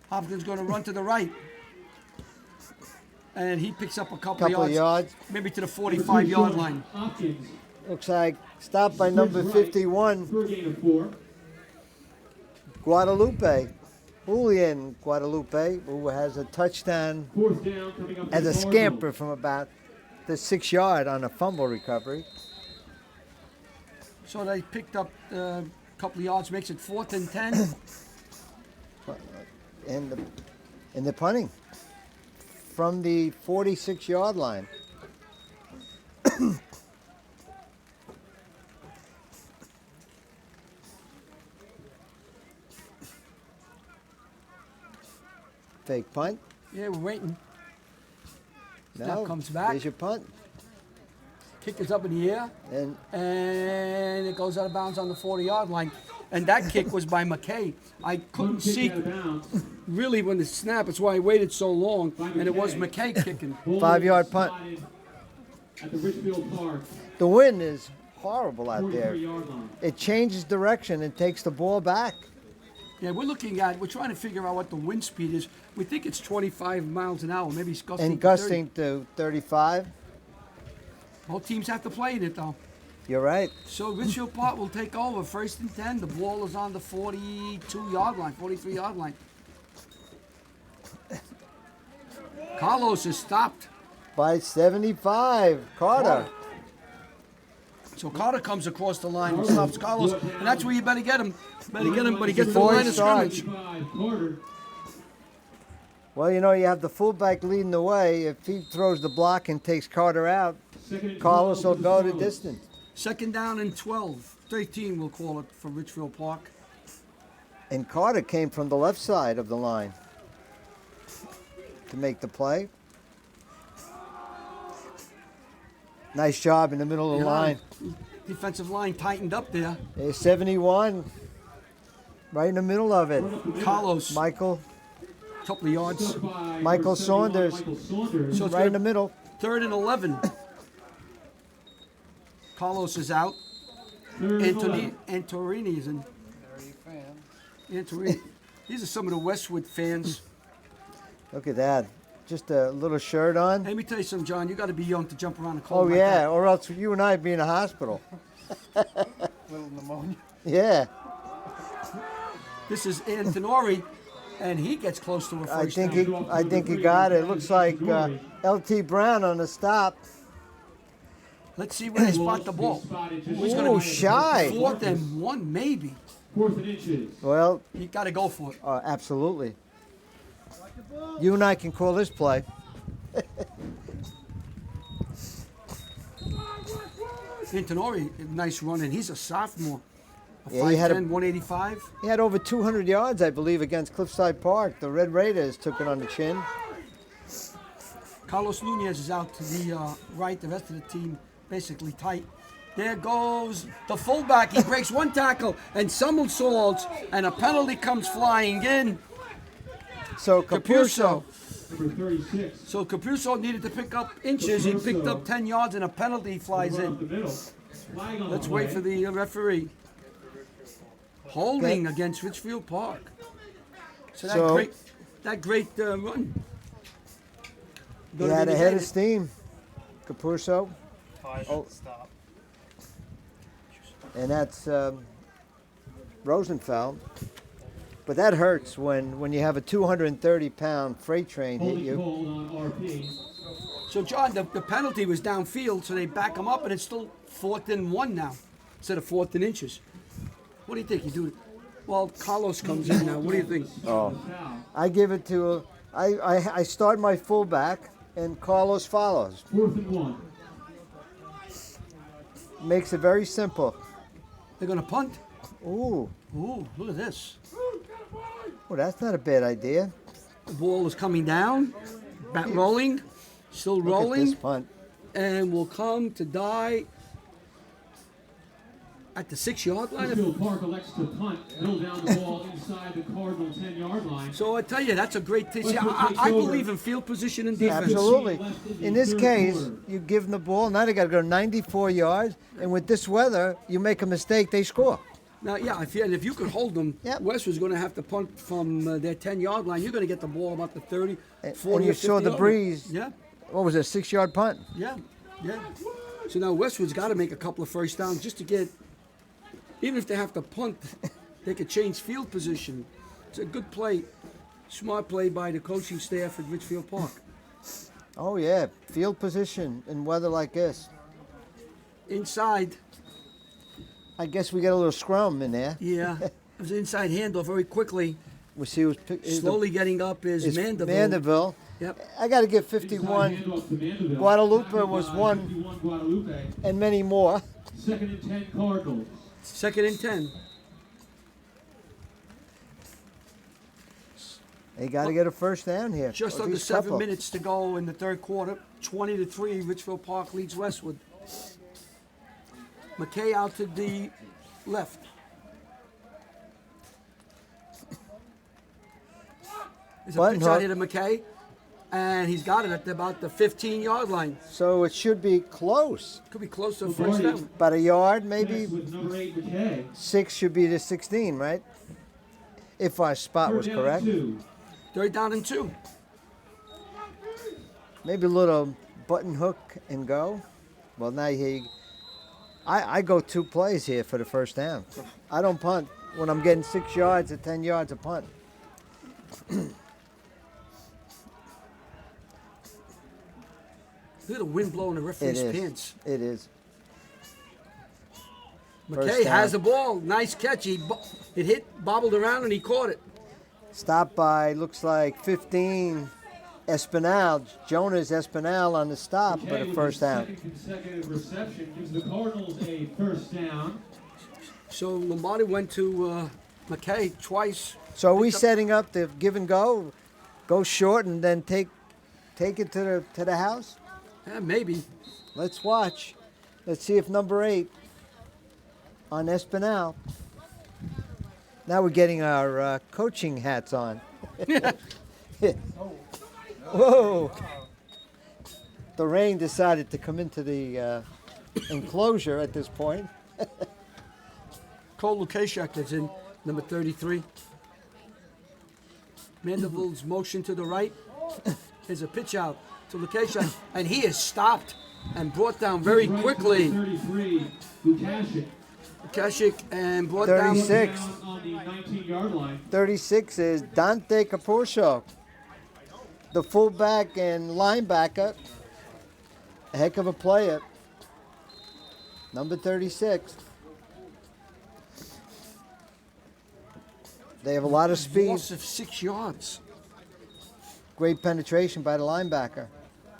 Hopkins going to run to the right. And he picks up a couple Couple of yards. maybe to the 45-yard line. Hopkins Looks like stopped by number 51, for a gain of 4. Guadalupe. Julian Guadalupe, who has a touchdown Fourth down coming up. as for a the scamper Cardinals. from about the 6 yard on a fumble recovery. So they picked up a couple of yards, makes it 4th and 10. And the punting from the 46-yard line. Fake punt. Yeah, we're waiting. No. Snap comes back. There's your punt. Kick is up in the air, And and it goes out of bounds on the 40-yard line. And that kick was by McKay. I couldn't Kick see out of bounds. really when the snap. It's why I waited so long, and it was McKay kicking. Ball 5-yard punt. spotted At the Ridgefield Park, the wind is horrible out there. 43-yard line. It changes direction and takes the ball back. Yeah, we're trying to figure out what the wind speed is. We think it's 25 miles an hour, maybe it's gusting And to 30. gusting to 35. Both teams have to play in it, though. You're right. So Ridgefield Park will take over. 1st and 10. The ball is on the 42-yard line, 43-yard line. Carlos is stopped. By 75. Carter. So Carter comes across the line and stops Carlos, and that's where you better get him. Better get him, but he gets to the Before he line of starts. scrimmage. 55, Carter. Well, you know, you have the fullback leading the way. If he throws the block and takes Carter out, Second and Carlos 12 will go the throw. distance. 2nd down and 12. 13, we'll call it, for Ridgefield Park. And Carter came from the left side of the line to make the play. Nice job in the middle of the line. Defensive line tightened up there. There's 71. Right in the middle of it. Carlos, Michael couple of yards. Michael Saunders. So it's Right in gonna- the middle. 3rd and 11. Carlos is out. Third and 11. Antorini is in. There you fan. Antorini. These are some of the Westwood fans. Look at that. Just a little shirt on. Hey, let me tell you something, John. You got to be young to jump around the cold. Oh, like yeah. that. Or else you and I would be in a hospital. Little pneumonia. Yeah. This is Antonori, and he gets close to a I first think down. he got it. Looks like LT Brown on the stop. Let's see where they spot the ball. Ooh, shy. 4th and 1, maybe. 4th and inches. Well, You got to go for it. absolutely. You and I can call this play. Antonori, nice run, and he's a sophomore. A Yeah, he had a- 5'10", 185. He had over 200 yards, I believe, against Cliffside Park. The Red Raiders took it on the chin. Carlos Nunez is out to the right. The rest of the team basically tight. There goes the fullback. He breaks one tackle and somersaults, and a penalty comes flying in. So Capurso. Number 36. So Capuzzo needed to pick up inches. He picked up 10 yards, and a penalty flies Run up in. the middle. Flag on Let's the wait play. for the referee. Holding against Ridgefield Park. So that great run. He Gonna had be a head of negated. steam. Capurso. 5 Oh. stop. And that's Rosenfeld. But that hurts when you have a 230-pound freight train hit Holding you. called on RP. So, John, the penalty was downfield, so they back him up, and it's still 4th and 1 now instead of 4th and inches. What do you think? You do it? Well, Carlos comes in now. What do you think? Oh, Foul. I give it to. I start my fullback, and Carlos follows. 4th and 1. Makes it very simple. They're going to punt. Ooh, Ooh, look at this. well, that's not a bad idea. The ball is coming down, bat rolling, still Look at rolling, this punt. and will come to die at the 6-yard line. Ridgefield Park elects to punt, middle down the ball inside the Cardinal 10-yard line. So I tell you, that's a great thing. See, I believe in field position and defense. Absolutely. In this case, you give them the ball. Now they got to go 94 yards, and with this weather, you make a mistake, they score. Now, yeah, if you could hold them, Yep. Westwood's going to have to punt from their 10-yard line. You're going to get the ball about the 30, 40, And or you 50 saw the yard breeze. line. Yeah, What was it, a 6-yard punt? yeah. So now Westwood's got to make a couple of first downs just to get, even if they have to punt, they could change field position. It's a good play, smart play by the coaching staff at Ridgefield Park. Oh yeah, field position in weather like this. Inside, I guess we got a little scrum in there. yeah, it was an inside handoff very quickly. We see who's Slowly getting up is Mandeville. Mandeville. Yep. I got to give Inside 51 handoff to Mandeville. Guadalupe Tackled was by one. 51 Guadalupe. and many more. 2nd and 10 Cardinals. 2nd and 10. They got to get a first down here. Just At under least 7 couple. minutes to go in the third quarter. 20-3, Ridgefield Park leads Westwood. McKay out to the left. There's a Button pitch out hook. here to McKay, and he's got it at about the 15-yard line. So it should be close. Could be close to a first down. About a yard, maybe. Next with number 8 McKay. 6 should be to 16, right? If our spot was Third down correct. and 2. Third down and 2. Maybe a little button hook and go. Well, now I go 2 plays here for the first down. I don't punt when I'm getting 6 yards or 10 yards a punt. Look at the wind blowing the It referee's is. pants. It is. First McKay has the down. ball. Nice catch. It hit, bobbled around, and he caught it. Stopped by, looks like 15, Espinal. Jonas Espinal on the stop for McKay the with first his down. second consecutive reception gives the Cardinals a first down. So Lombardi went to McKay twice. So are we Picked up- setting up the give and go short and then take it to the house? Yeah, maybe. Let's watch. Let's see if number 8 on Espinal. Now we're getting our coaching hats on. Whoa! The rain decided to come into the enclosure at this point. Cole Lukashuk is in, number 33. Mandeville's motion to the right. Here's a pitch out to Lukashuk, and he is stopped and brought down very quickly. 33, Lukashuk. Lukashuk and brought 36. Down on the 19-yard line. 36 is Dante Capurso, the fullback and linebacker. A heck of a player. Number 36. They have a lot of down. speed. Loss of 6 yards. Great penetration by the linebacker.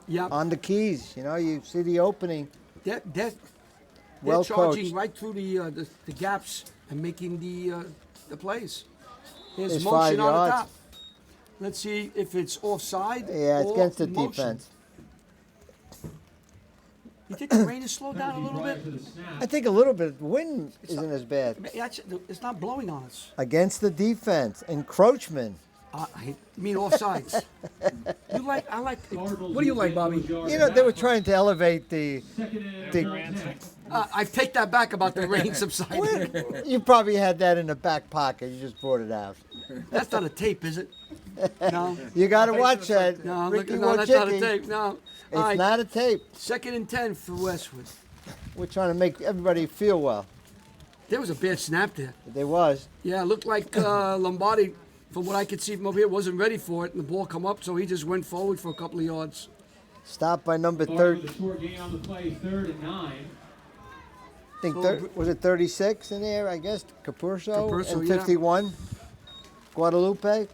Yep. On the keys, you know, you see the opening. They're Well charging coached. right through the gaps and making the plays. Here's It's motion 5 on the yards. top. Let's see if it's offside. Yeah, it's or against the motion. defense. You think the rain has slowed down a little Prior bit? to the snap. I think a little bit. Wind isn't as bad. It's not blowing on us. Against the defense. Encroachment. You mean offsides? I like. Cardinals What do you will like, get Bobby? those yards You know, they were back. trying to elevate the. Second and the- around 10. I take that back about the rain subsiding. You probably had that in the back pocket. You just brought it out. That's not a tape, is it? No. You got to watch that. No, Ricky no, that's not a Wojcicki. tape. No. It's All right, not a tape. 2nd and 10 for Westwood. We're trying to make everybody feel well. There was a bad snap there. There was. Yeah, it looked like Lombardi, from what I could see from over here, wasn't ready for it, and the ball come up, so he just went forward for a couple of yards. Stopped by number Cardinals 30. with a short gain on the play, 3rd and 9. I think was it 36 in there? I guess Capurso, Capurso, and yeah. 51. Guadalupe.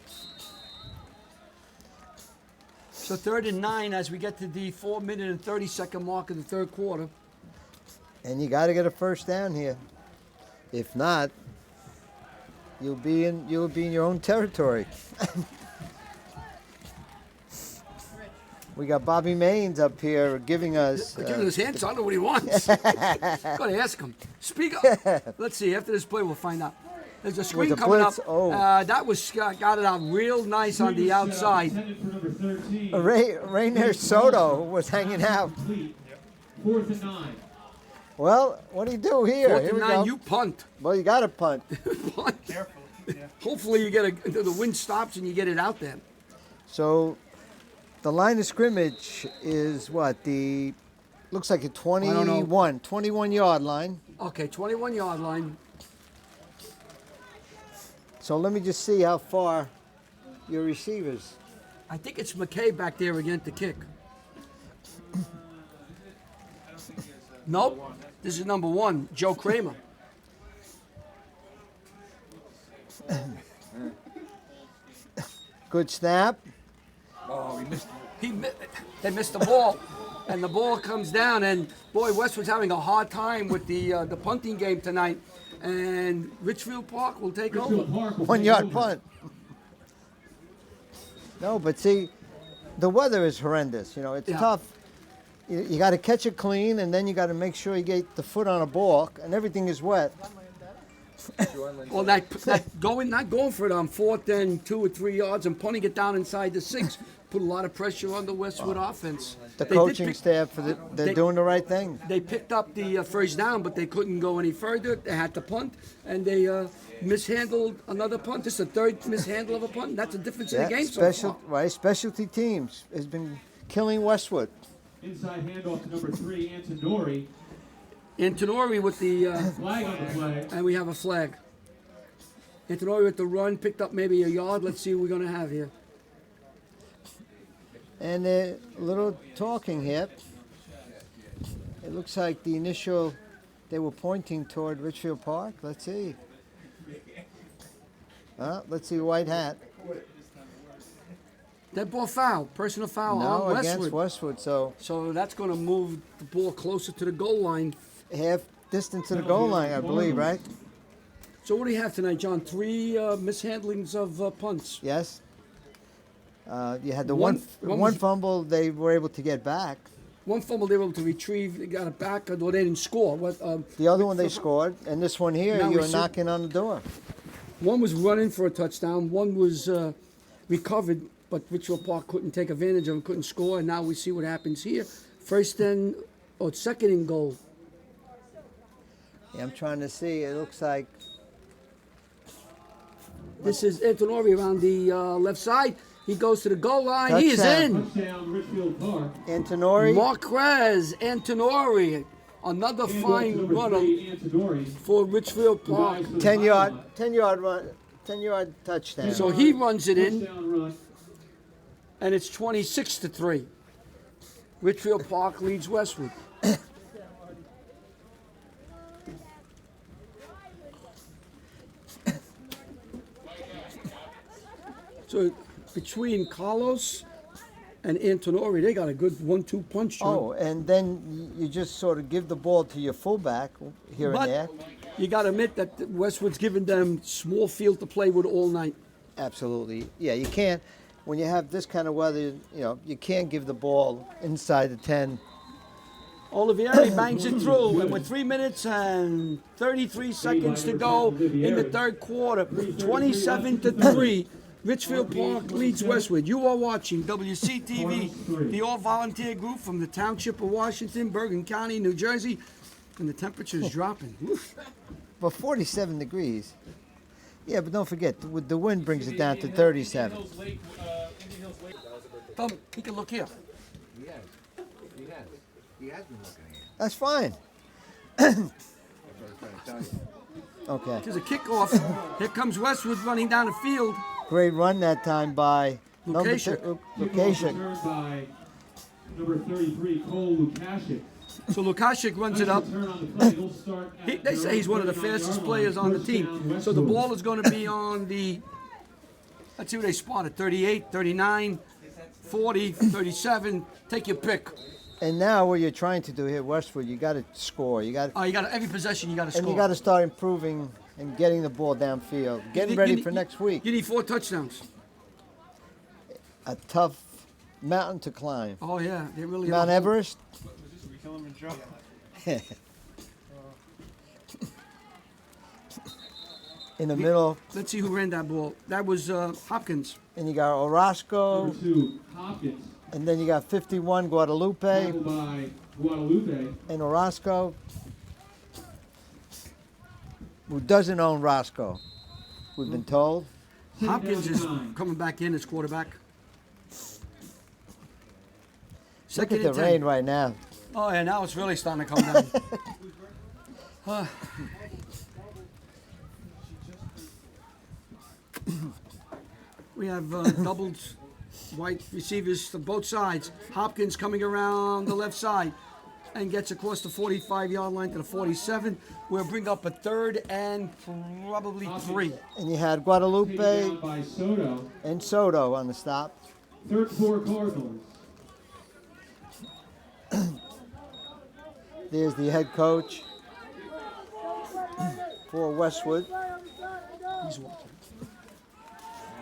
So 3rd and 9 as we get to the 4-minute and 30-second mark of the third quarter. And you got to get a first down here. If not, you'll be in your own territory. We got Bobby Maines up here giving us. Giving his hands, I don't know what he wants. Gotta ask him. Speak up. Let's see. After this play, we'll find out. There's a screen a coming blitz? up. Oh. That was got it out real nice on the outside. Intended for number 13. Rainier Soto was hanging out. Complete. 4th and 9. Well, what do you do here? 4th Here and we 9, go. you punt. Well, you got to punt. Punt. Careful. Yeah. Hopefully, you get the wind stops and you get it out there. So, the line of scrimmage is what? Looks like a 21 yard line. Okay, 21-yard line. So let me just see how far your receivers. I think it's McKay back there again to kick. Nope. This is number 1, Joe Kramer. Good snap. They missed the ball, and the ball comes down. And boy, Westwood's having a hard time with the punting game tonight. And Ridgefield Park will take over. Ridgefield Park will 1 take yard over. punt. No, but see, the weather is horrendous. You know, it's Yeah. tough. You got to catch it clean, and then you got to make sure you get the foot on a ball, and everything is wet. Well, not going for it on 4th and 2 or 3 yards and punting it down inside the 6 put a lot of pressure on the Westwood offense. The They did coaching pick- staff, they're they- doing the right thing. They picked up the first down, but they couldn't go any further. They had to punt, and they mishandled another punt. This is the 3rd mishandle of a punt. That's the difference in the game so far. Specialty teams has been killing Westwood. Inside handoff to number 3, Antonori. Antonori with the, Flag on the play. and we have a flag. Antonori with the run, picked up maybe a yard. Let's see what we're going to have here. And a little talking here. It looks like the initial, they were pointing toward Ridgefield Park. Let's see. Let's see, white hat. Dead ball foul, personal foul No, on against Westwood. Westwood. So So that's going to move the ball closer to the goal line. half distance to the goal line, I believe, right? So what do you have tonight, John? 3 mishandlings of punts. Yes. You had the One one was- fumble they were able to get back. One fumble they were able to retrieve. They got it back, although they didn't score. What? The other one they scored, and this one here, Now you we were see- knocking on the door. One was running for a touchdown. One was recovered, but Ridgefield Park couldn't take advantage of it, couldn't score. And now we see what happens here. Second and goal. Yeah, I'm trying to see. It looks like This is Antonori around the left side. He goes to the goal line. He is Touchdown. in. Touchdown, Ridgefield Park. Antonori. Marquez Antonori. Another fine Number runner 3, Antidori. for Ridgefield Park. 10-yard run. 10-yard touchdown. So he runs it in, Touchdown run. and it's 26-3. Ridgefield Park leads Westwood. So between Carlos and Antonori, they got a good 1-2 punch. John. Oh, and then you just sort of give the ball to your fullback here and there. But you got to admit that Westwood's given them small field to play with all night. Absolutely. Yeah, you can't. When you have this kind of weather, you can't give the ball inside the 10. Olivieri bangs it through, and with 3 minutes and 33 seconds to go in the third quarter, 27-3, Ridgefield Park leads Westwood. You are watching WCTV, the all-volunteer group from the Township of Washington, Bergen County, New Jersey, and the temperature is dropping. Oof. But 47 degrees. Yeah, but don't forget, the wind brings it down to 37. Tom, he can look here. He has. He has been looking at it. That's fine. That's what I was trying to tell you. Okay. There's a kickoff. Here comes Westwood running down the field. Great run that time by Lukashik. Lukashik. Returned by number 33, Cole Lukashik. So Lukashik runs it up. Turn on the play. He'll start at They say he's one of the 39-yard fastest line. players on the First team. down, So the Westwood. ball is going to be on the, let's see where they spotted, 38, 39, 40, 37. Take your pick. And now what you're trying to do here, Westwood, you got to score. You got Every possession you got to and you score. got to start improving and getting the ball downfield, getting ready for next week. You need 4 touchdowns. A tough mountain to climb. Oh yeah, they really Mount are. Everest. Kilimanjaro. In the middle, Let's see who ran that ball. That was Hopkins. and you got Orozco, Number 2, Hopkins. and then you got 51 Guadalupe Tackled by Guadalupe. and Orozco, who doesn't own Roscoe, we've been told. Hopkins is Time. coming back in as quarterback. Look Second at the and 10. rain right now. Oh yeah, now it's really starting to come down. We have doubled white receivers to both sides. Hopkins coming around the left side and gets across the 45-yard line to the 47. We'll bring up a 3rd and probably 3. And you had Taken Guadalupe down by Soto. and Soto on the stop. 3rd-4 Cardinals. There's the head coach for Westwood. He's walking.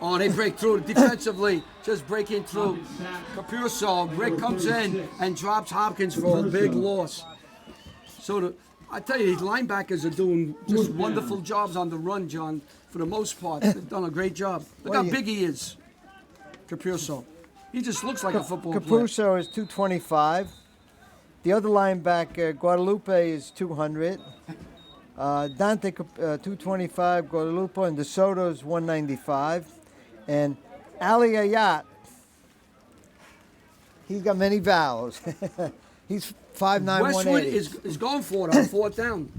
Oh, they break through defensively. Just breaking through. Hopkins sacked. Capurso, Rick comes in and drops Hopkins for a big loss. So I tell you, these linebackers are doing just wonderful jobs on the run, John. For the most part, they've done a great job. Look Well, how you- big he is, Capurso. He just looks like a football player. Capuzzo is 225. The other linebacker, Guadalupe, is 200. Dante, 225. Guadalupe and DeSoto is 195. And Ali Ayat, he's got many vowels. He's 5'9", Westwood 180. is going for it on 4th down.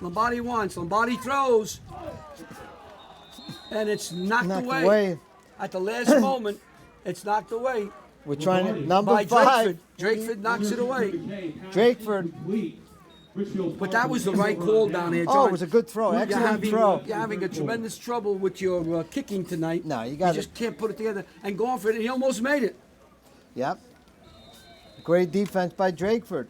Lombardi wants, Lombardi throws, and it's knocked Knocked away. away. At the last moment. It's knocked away We're trying to, By number by 5. Drakeford knocks it away. Drakeford. But that was the right call down there, John. Oh, it was a good throw. Excellent throw. You're having a tremendous trouble with your kicking tonight. No, you got just it. can't put it together and go for it. And he almost made it. Yep. Great defense by Drakeford.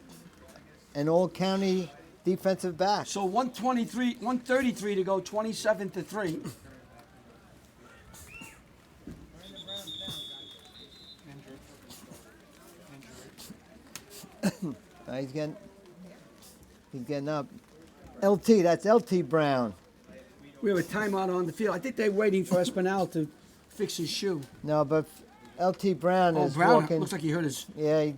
An all-county defensive back. So 133 to go, 27-3. He's getting up. LT, that's LT Brown. We have a timeout on the field. I think they're waiting for Espinal to fix his shoe. No, but L.T. Brown Oh, is Brown walking. looks like he hurt his. Yeah,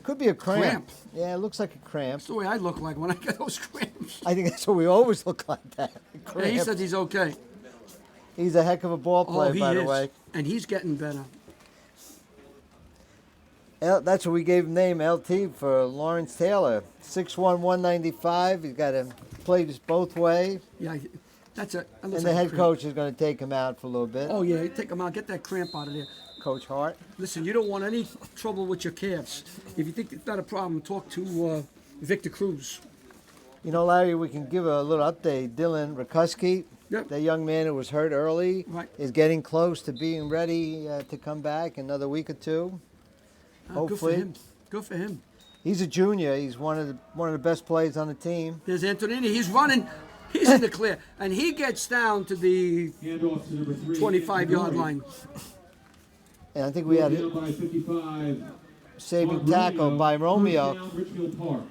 could be a cramp. Cramp. Yeah, it looks like a cramp. That's the way I look like when I get those cramps. I think that's what we always look like that. Yeah, he Cramp. says he's okay. He's a heck of a ball player, Oh, he by is. the way. And he's getting better. That's what we gave him name LT for Lawrence Taylor. 6'1", 195. He's got to play this both ways. Yeah, that's a. That looks And like the a head cramp. coach is going to take him out for a little bit. Oh yeah, take him out. Get that cramp out of there. Coach Hart. Listen, you don't want any trouble with your calves. If you think it's not a problem, talk to Victor Cruz. You know, Larry, we can give a little update. Dylan Rakuski, Yep. that young man who was hurt early, Right. is getting close to being ready to come back another week or two. Good for Hopefully. him. Good for him. He's a junior. He's one of the best players on the team. There's Antonini. He's running. He's in the clear, and he gets down to the Handoff to number 3. 25-yard line. And I think we had Down by 55. saving tackle by Romeo. First down, Ridgefield Park.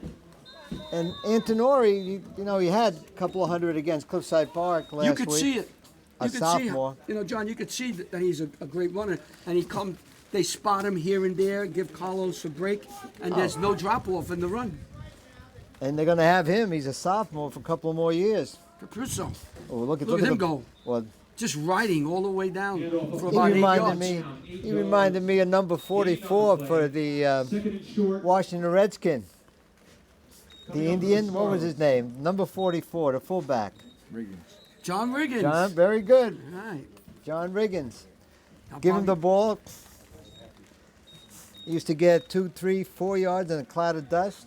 And Antonori, you know, he had a couple of hundred against Cliffside Park last You week. could see it. A You could sophomore. see, you know, John. You could see that he's a great runner, and he come. They spot him here and there, give Carlos a break, and there's no drop off in the run. And they're going to have him. He's a sophomore for a couple of more years. Capuso, Oh, look at look at him the- go, Well, just riding all the way down for he about 8 reminded yards. me. He reminded me of number 44 for the Second and short. Washington Redskin. The Indian. What was his name? Number 44, the fullback. John Riggins. John, very good. Right. John Riggins. Now, Give him the Bobby- ball. He used to get 2, 3, 4 yards in a cloud of dust.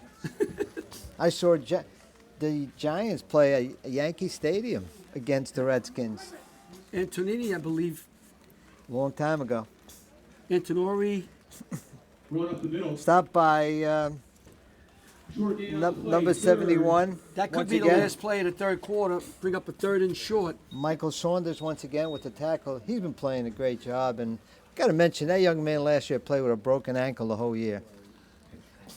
I saw the Giants play a Yankee Stadium against the Redskins Antonini, I believe. a long time ago. Antonori. Run up the middle. Stopped by Short gain on the play. number Third. 71. That could once be again. the last play of the third quarter. Bring up a third and short. Michael Saunders once again with the tackle. He's been playing a great job, and got to mention that young man last year played with a broken ankle the whole year.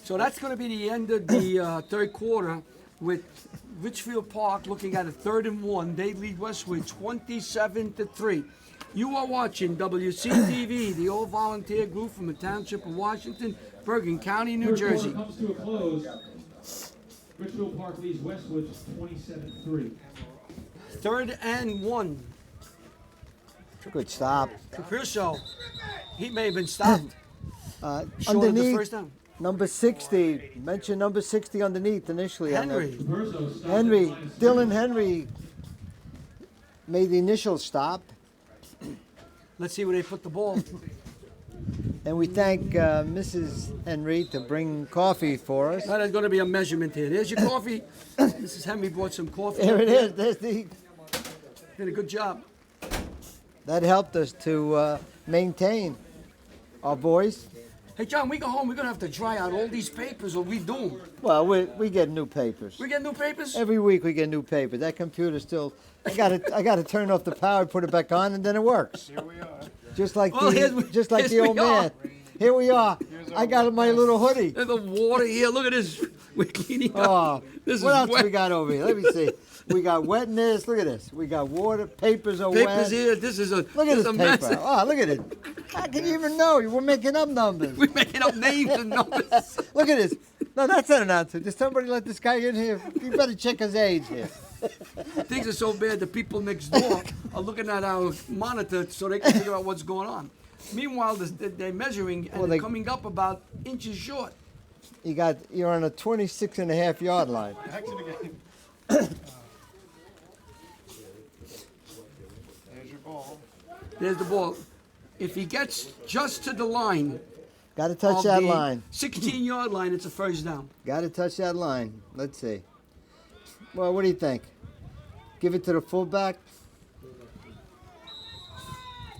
So that's going to be the end of the third quarter with Ridgefield Park looking at a 3rd and 1. They lead Westwood 27-3. You are watching WCTV, the all-volunteer group from the Township of Washington, Bergen County, New Third Jersey. quarter comes to a close. Ridgefield Park leads Westwood 27-3. 3rd and 1. Good stop. Capuso, he may have been stopped. Short of the Underneath, first down. number 60. Mention number 60 underneath initially. on the- Henry. Verso stopped Henry, at the Dylan Henry made the initial stop, Let's see where they put the ball. and we thank Mrs. Henry to bring coffee for us. That is going to be a measurement here. There's your coffee. Mrs. Henry brought some coffee. There it is. There's the. Did a good job. That helped us to maintain our voice. Hey, John, we go home. We're going to have to dry out all these papers or redo them. Well, we get new papers. We get new papers? Every week we get new papers. That computer still. I got to turn off the power, put it back on, and then it works. Here we are. Just like Well, the here old we are. man. Here we are. I got my little hoodie. There's the water here. Look at this. We're cleaning up. Oh, This what is else wet. we got over here? Let me see. We got wetness. Look at this. We got water. Papers are Papers wet. here. This is a, Look at this this a mess. paper. Oh, look at it. How can you even know? We're making up numbers. We're making up names and numbers. Look at this. No, that's not an answer. Did somebody let this guy in here? You better check his age here. Things are so bad the people next door are looking at our monitor so they can figure out what's going on. Meanwhile, they're measuring and Well, they're they- coming up about inches short. You're on a 26.5-yard line. Back to the game. There's your ball. There's the ball. If he gets just to the line, Got to touch of that the line. 16-yard line, it's a first down. Got to touch that line. Let's see. Well, what do you think? Give it to the fullback?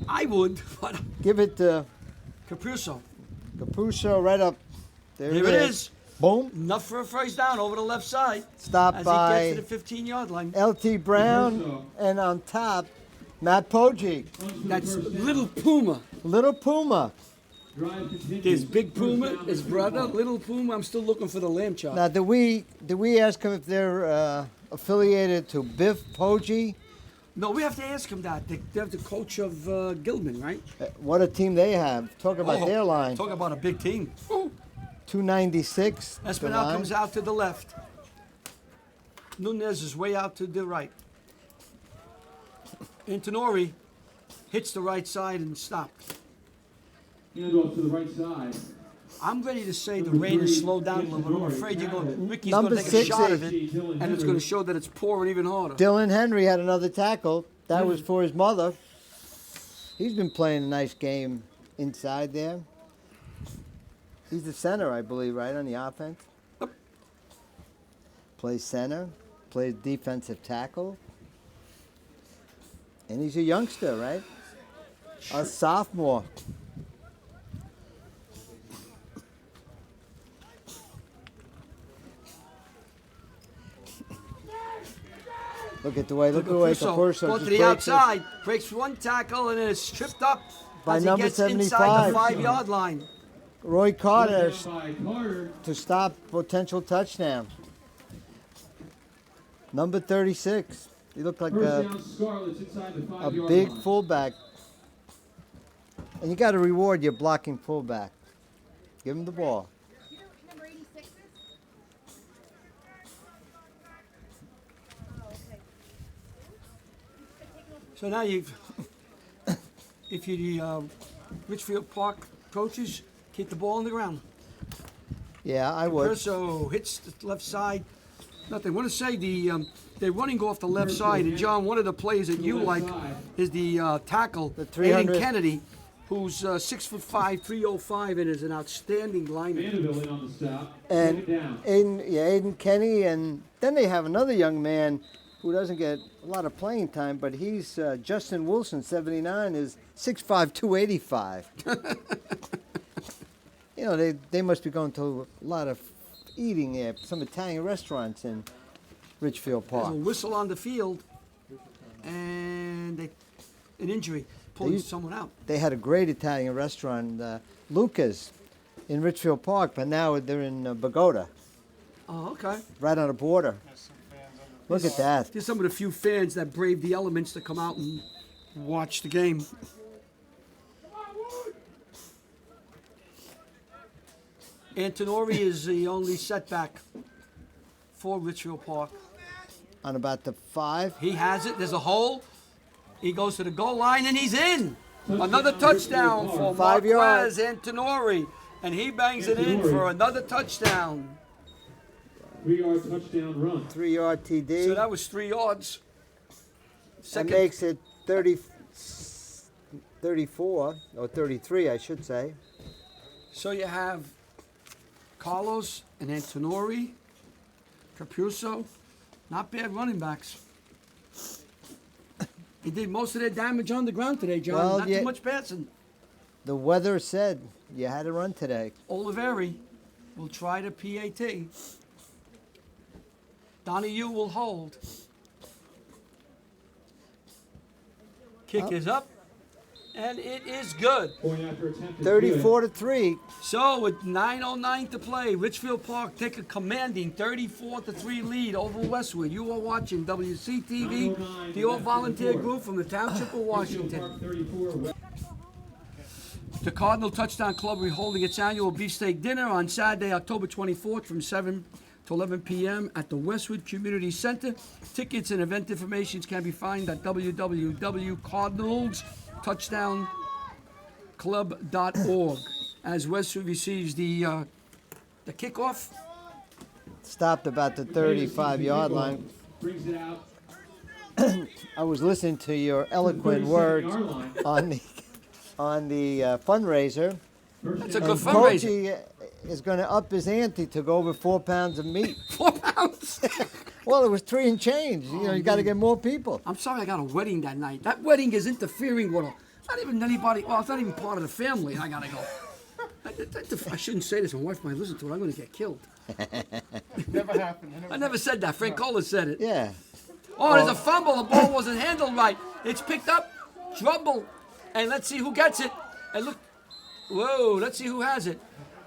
I would, but Give it to Capuso. Capuscio right up. There Here it is. Boom. Enough for a first down over the left side. Stopped As by he gets to the 15-yard line. L.T. Brown, and on top, Matt Poggi. That's Little Puma. Little Puma. Drive continues. There's Big Puma, First down, his brother, Little Puma. I'm still looking for the lamb chop. Now, did we ask him if they're affiliated to Biff Poggi No, we have to ask him that. They're the coach of Gilman, right? What a team they have. Talk about Oh, their line. Talk about a big team. Ooh. 296. the Espinal line. comes out to the left. Nunez is way out to the right. Antonori hits the right side and stopped. Handoff to the right side. I'm ready to say the rain has slowed down a little bit. I'm afraid Ricky's going Number to take a 6 shot is- of it, and it's going to show that it's pouring even harder. Dylan Henry had another tackle. That was for his mother. He's been playing a nice game inside there. He's the center, I believe, right, on the offense? Yep. Plays center, plays defensive tackle. And he's a youngster, right? A sophomore. Look at the way Capuso Capuso go just to the breaks it. outside, breaks one tackle, and then is tripped up By as he number gets inside 75. the 5-yard line. Roy Carter By Carter. to stop potential touchdown. Number 36. He looked like First a down, Scarlets inside the 5-yard big line. fullback. And you got to reward your blocking fullback. Give him the ball. You know what number 86 is? Oh, okay. So now if you're the Ridgefield Park coaches, keep the ball on the ground. Yeah, I would. Capuso hits the left side. Nothing. I want to say they're running off the left side. And John, one of the plays that you like is the tackle, The 300 Aiden Kennedy, who's 6'5", 305, and is an outstanding lineman. Vanderbilt in on the stop. And Second down. Aiden Kenny, and then they have another young man who doesn't get a lot of playing time, but he's Justin Wilson, 79, is 6'5", 285. You know, they must be going to a lot of eating there, some Italian restaurants in Ridgefield There's a Park. whistle on the field, and an injury, pulling used- someone out. They had a great Italian restaurant, Luca's, in Ridgefield Park, but now they're in Bogota, Oh, okay. right on the border. Look at that. There's some of the few fans that brave the elements to come out and watch the game. Antonori is the only setback for Ridgefield Park. On about the 5. He has it. There's a hole. He goes to the goal line and he's in. Another touchdown for 5 yards. Marquez Antonori. And he bangs it in for another touchdown. 3-yard touchdown run. 3-yard TD. So that was 3 yards. That Second. makes it 34, or 33, I should say. So you have Carlos and Antonori, Capuso. Not bad running backs. He did most of their damage on the ground today, John. Well, Not yeah. too much passing. The weather said you had to run today. Oliveri will try the PAT. Donahue will hold. Kick is up, and it is good. Point after attempt is 34 to 3. So with 9:09 to play, Ridgefield Park take a commanding 34-3 lead over Westwood. You are watching WCTV, the all-volunteer group from the Township of good. Washington. Park 34. The Cardinal Touchdown Club will be holding its annual beefsteak dinner on Saturday, October 24th from 7 to 11 p.m. at the Westwood Community Center. Tickets and event information can be found at www.cardinalstouchdownclub.org. As Westwood receives the kickoff, Stopped about the 35-yard line. Brings it out. I was listening to your eloquent words 37-yard line. on the fundraiser. that's a And good fundraiser. Coachy is going to up his ante to go over 4 pounds of meat. 4 pounds. Well, it was 3 and change. You know, you got to get more people. I'm sorry I got a wedding that night. That wedding is interfering with not even anybody. Well, it's not even part of the family. I gotta go. I shouldn't say this. My wife might listen to it. I'm gonna get killed. Never happened. I never said that. Frank Cola said it. Yeah. Oh, there's a fumble. The ball wasn't handled right. It's picked up. Trouble. And let's see who gets it. And look. Whoa, let's see who has it.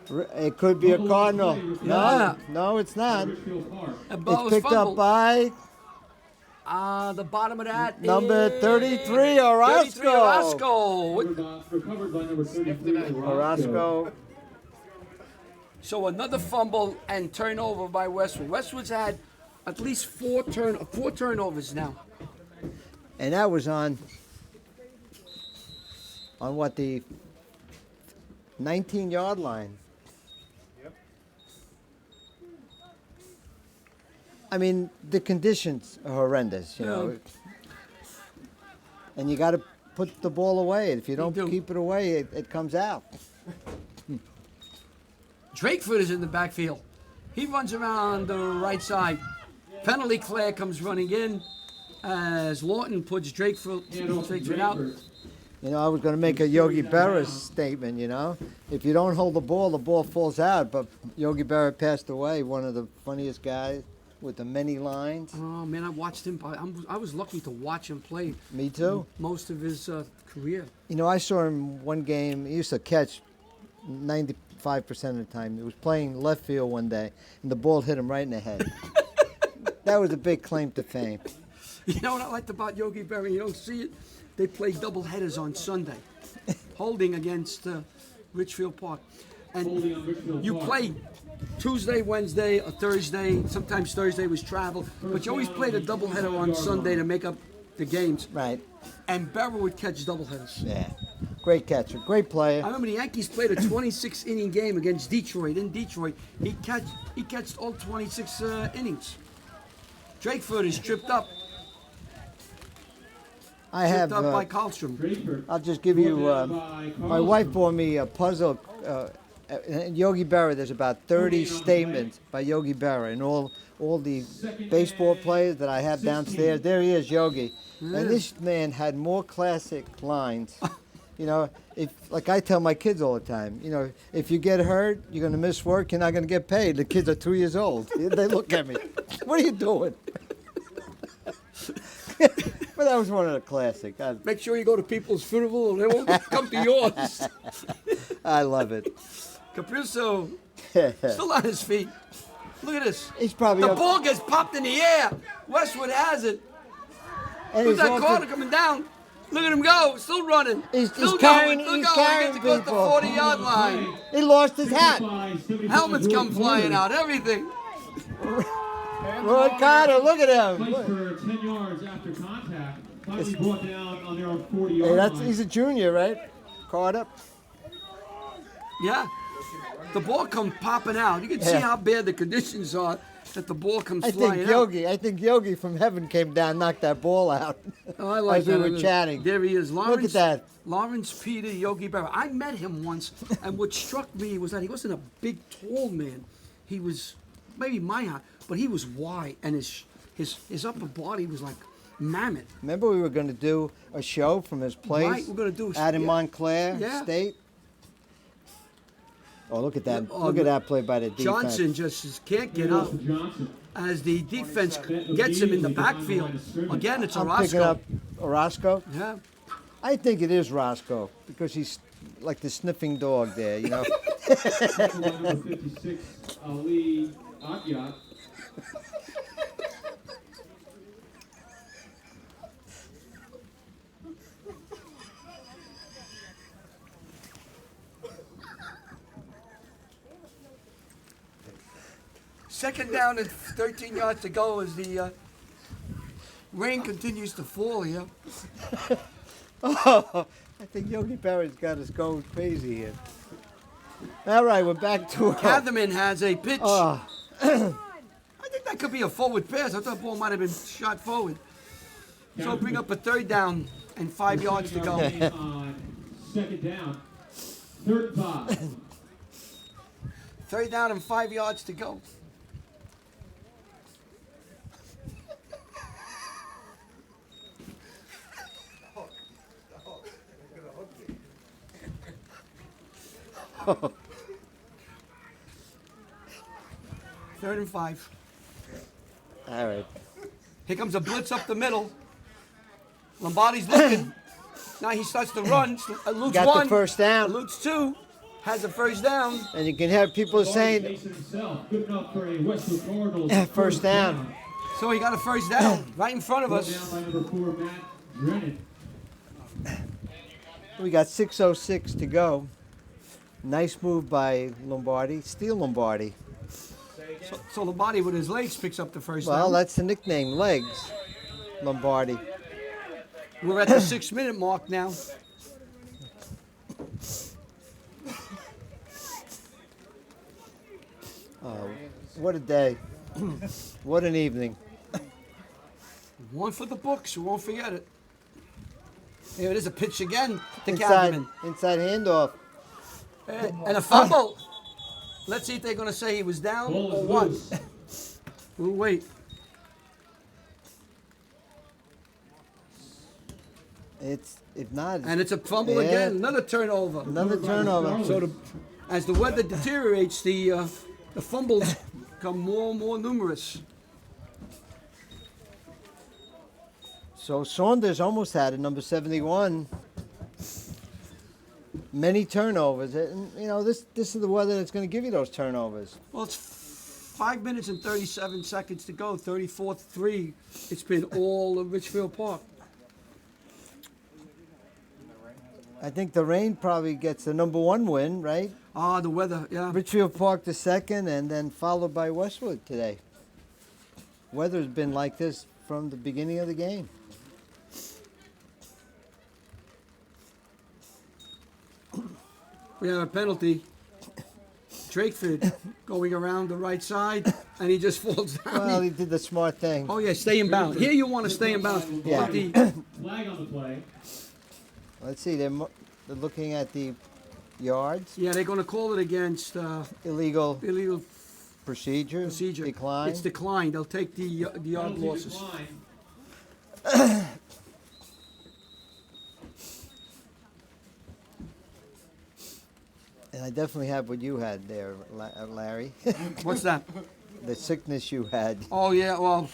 It could be a Cardinal. Yeah. No, it's not. Ridgefield Park. That ball It's was picked up fumbled. by The bottom of that Number is 33, Orozco. 33, Orozco. Recovered by number 33, Orozco. So another fumble and turnover by Westwood. Westwood's had at least four turnovers now. And that was on what, the 19-yard line. Yep. I mean, the conditions are horrendous, you know. And you got to put the ball away. If you don't do. keep it away, it comes out. Drakeford is in the backfield. He runs around the right side. Penalty Claire comes running in as Lawton puts Drakeford out. You know, I was going to make a Yogi Berra statement, you know. If you don't hold the ball falls out. But Yogi Berra passed away, one of the funniest guys with the many lines. Oh, man, I watched him. I was lucky to watch him play Me too. most of his career. You know, I saw him one game. He used to catch 95% of the time. He was playing left field one day, and the ball hit him right in the head. That was a big claim to fame. You know what I liked about Yogi Berra? You don't see it. They play double headers on Sunday, holding against Ridgefield Park, and you play Tuesday, Wednesday, or Thursday. Sometimes Thursday was travel, but you always played a double header on Sunday to make up the games. Right. And Berra would catch double headers. Yeah. Great catcher. Great player. I remember the Yankees played a 26-inning game against Detroit. In Detroit, he catched all 26 innings. Drakeford is tripped up. I have. Tripped up by Karlstrom. I'll just give you. My wife bought me a puzzle. In Yogi Berra, there's about 30 statements by Yogi Berra, and all the baseball players that I have downstairs. There he is, Yogi. And this man had more classic lines. You know, like I tell my kids all the time, you know, if you get hurt, you're going to miss work, you're not going to get paid. The kids are 2 years old. They look at me. What are you doing? But that was one of the classics. Make sure you go to people's funeral and they won't come to yours. I love it. Capuzzo, still on his feet. Look at this. He's probably the up. ball gets popped in the air. Westwood has it. And Who's he's that also- corner coming down? Look at him go. Still running. He's Still carrying- going. Still he's going. carrying He gets to go to the people. 40-yard line. He lost his hat. Helmets come flying out. Everything. Roy Carter, look at him. Placed for 10 yards after contact. Finally brought down on their own 40-yard Hey, line. he's a junior, right? Carter. Yeah. The ball comes popping out. You can see Yeah. how bad the conditions are that the ball comes I flying think Yogi from heaven came down, knocked that ball out. out. Oh, I like as we that. were chatting. There he is. Look at that. Lawrence Peter Yogi Berra. I met him once, and what struck me was that he wasn't a big, tall man. He was maybe my height, but he was wide, and his upper body was like mammoth. Remember we were going to do a show from his place? Right, we're gonna do a out in yeah. Montclair Yeah. State. Oh, look at that. Yeah, Look at that play by the defense. Johnson just can't get up Johnson. as the defense gets him in the backfield. Again, it's I'm Orozco. picking up Orozco. Yeah. I think it is Roscoe because he's like the sniffing dog there, you know. Number 56, Ali Akyat. Second down and 13 yards to go as the rain continues to fall here. Oh, I think Yogi Berra's got us going crazy here. All right, we're back to Catherman has a pitch. Oh, I think that could be a forward pass. I thought the ball might have been shot forward. So bring up a third down and 5 yards to go. On second down, 3rd and 5. Third down and 5 yards to go. Third and 5. all right. Here comes a blitz up the middle. Lombardi's looking. Now he starts to run. Eludes Got one. the first down. Eludes two. Has a first down. And you can have people saying Mason himself, good enough for a Westwood Cardinals first down. So he got a first down right in front of Brought us. down by number 4, Matt Drennan. We got 6:06 to go. Nice move by Lombardi. Steal Lombardi. So Lombardi with his legs picks up the first Well, down. that's the nickname, legs. Lombardi. We're at the 6-minute mark now. What a day. What an evening. One for the books. We won't forget it. Here it is, a pitch again to Inside, Calvin. inside handoff. And a fumble. Let's see if they're going to say he was down Ball or is what. loose. We'll wait. It's if not, And it's a fumble Yeah. again. Another turnover. another turnover. So as the weather deteriorates, the fumbles become more and more numerous. So Saunders almost had it, number 71. Many turnovers. And, you know, this is the weather that's going to give you those turnovers. Well, it's 5 minutes and 37 seconds to go. 34-3. It's been all of Ridgefield Park. I think the rain probably gets the number 1 win, right? Ah, the weather, yeah. Ridgefield Park the second, and then followed by Westwood today. Weather's been like this from the beginning of the game. We have a penalty. Drakeford going around the right side, and he just falls down. Well, he did the smart thing. Oh, yeah, stay in bounds. Here you want to stay in bounds. Yeah. But the- Flag on the play. Let's see, they're looking at the yards, yeah, they're going to call it against illegal illegal procedure, procedure. decline. It's declined. They'll take the yard Penalty losses. decline. And I definitely have what you had there, Larry. What's that? The sickness you had. Oh, yeah, well,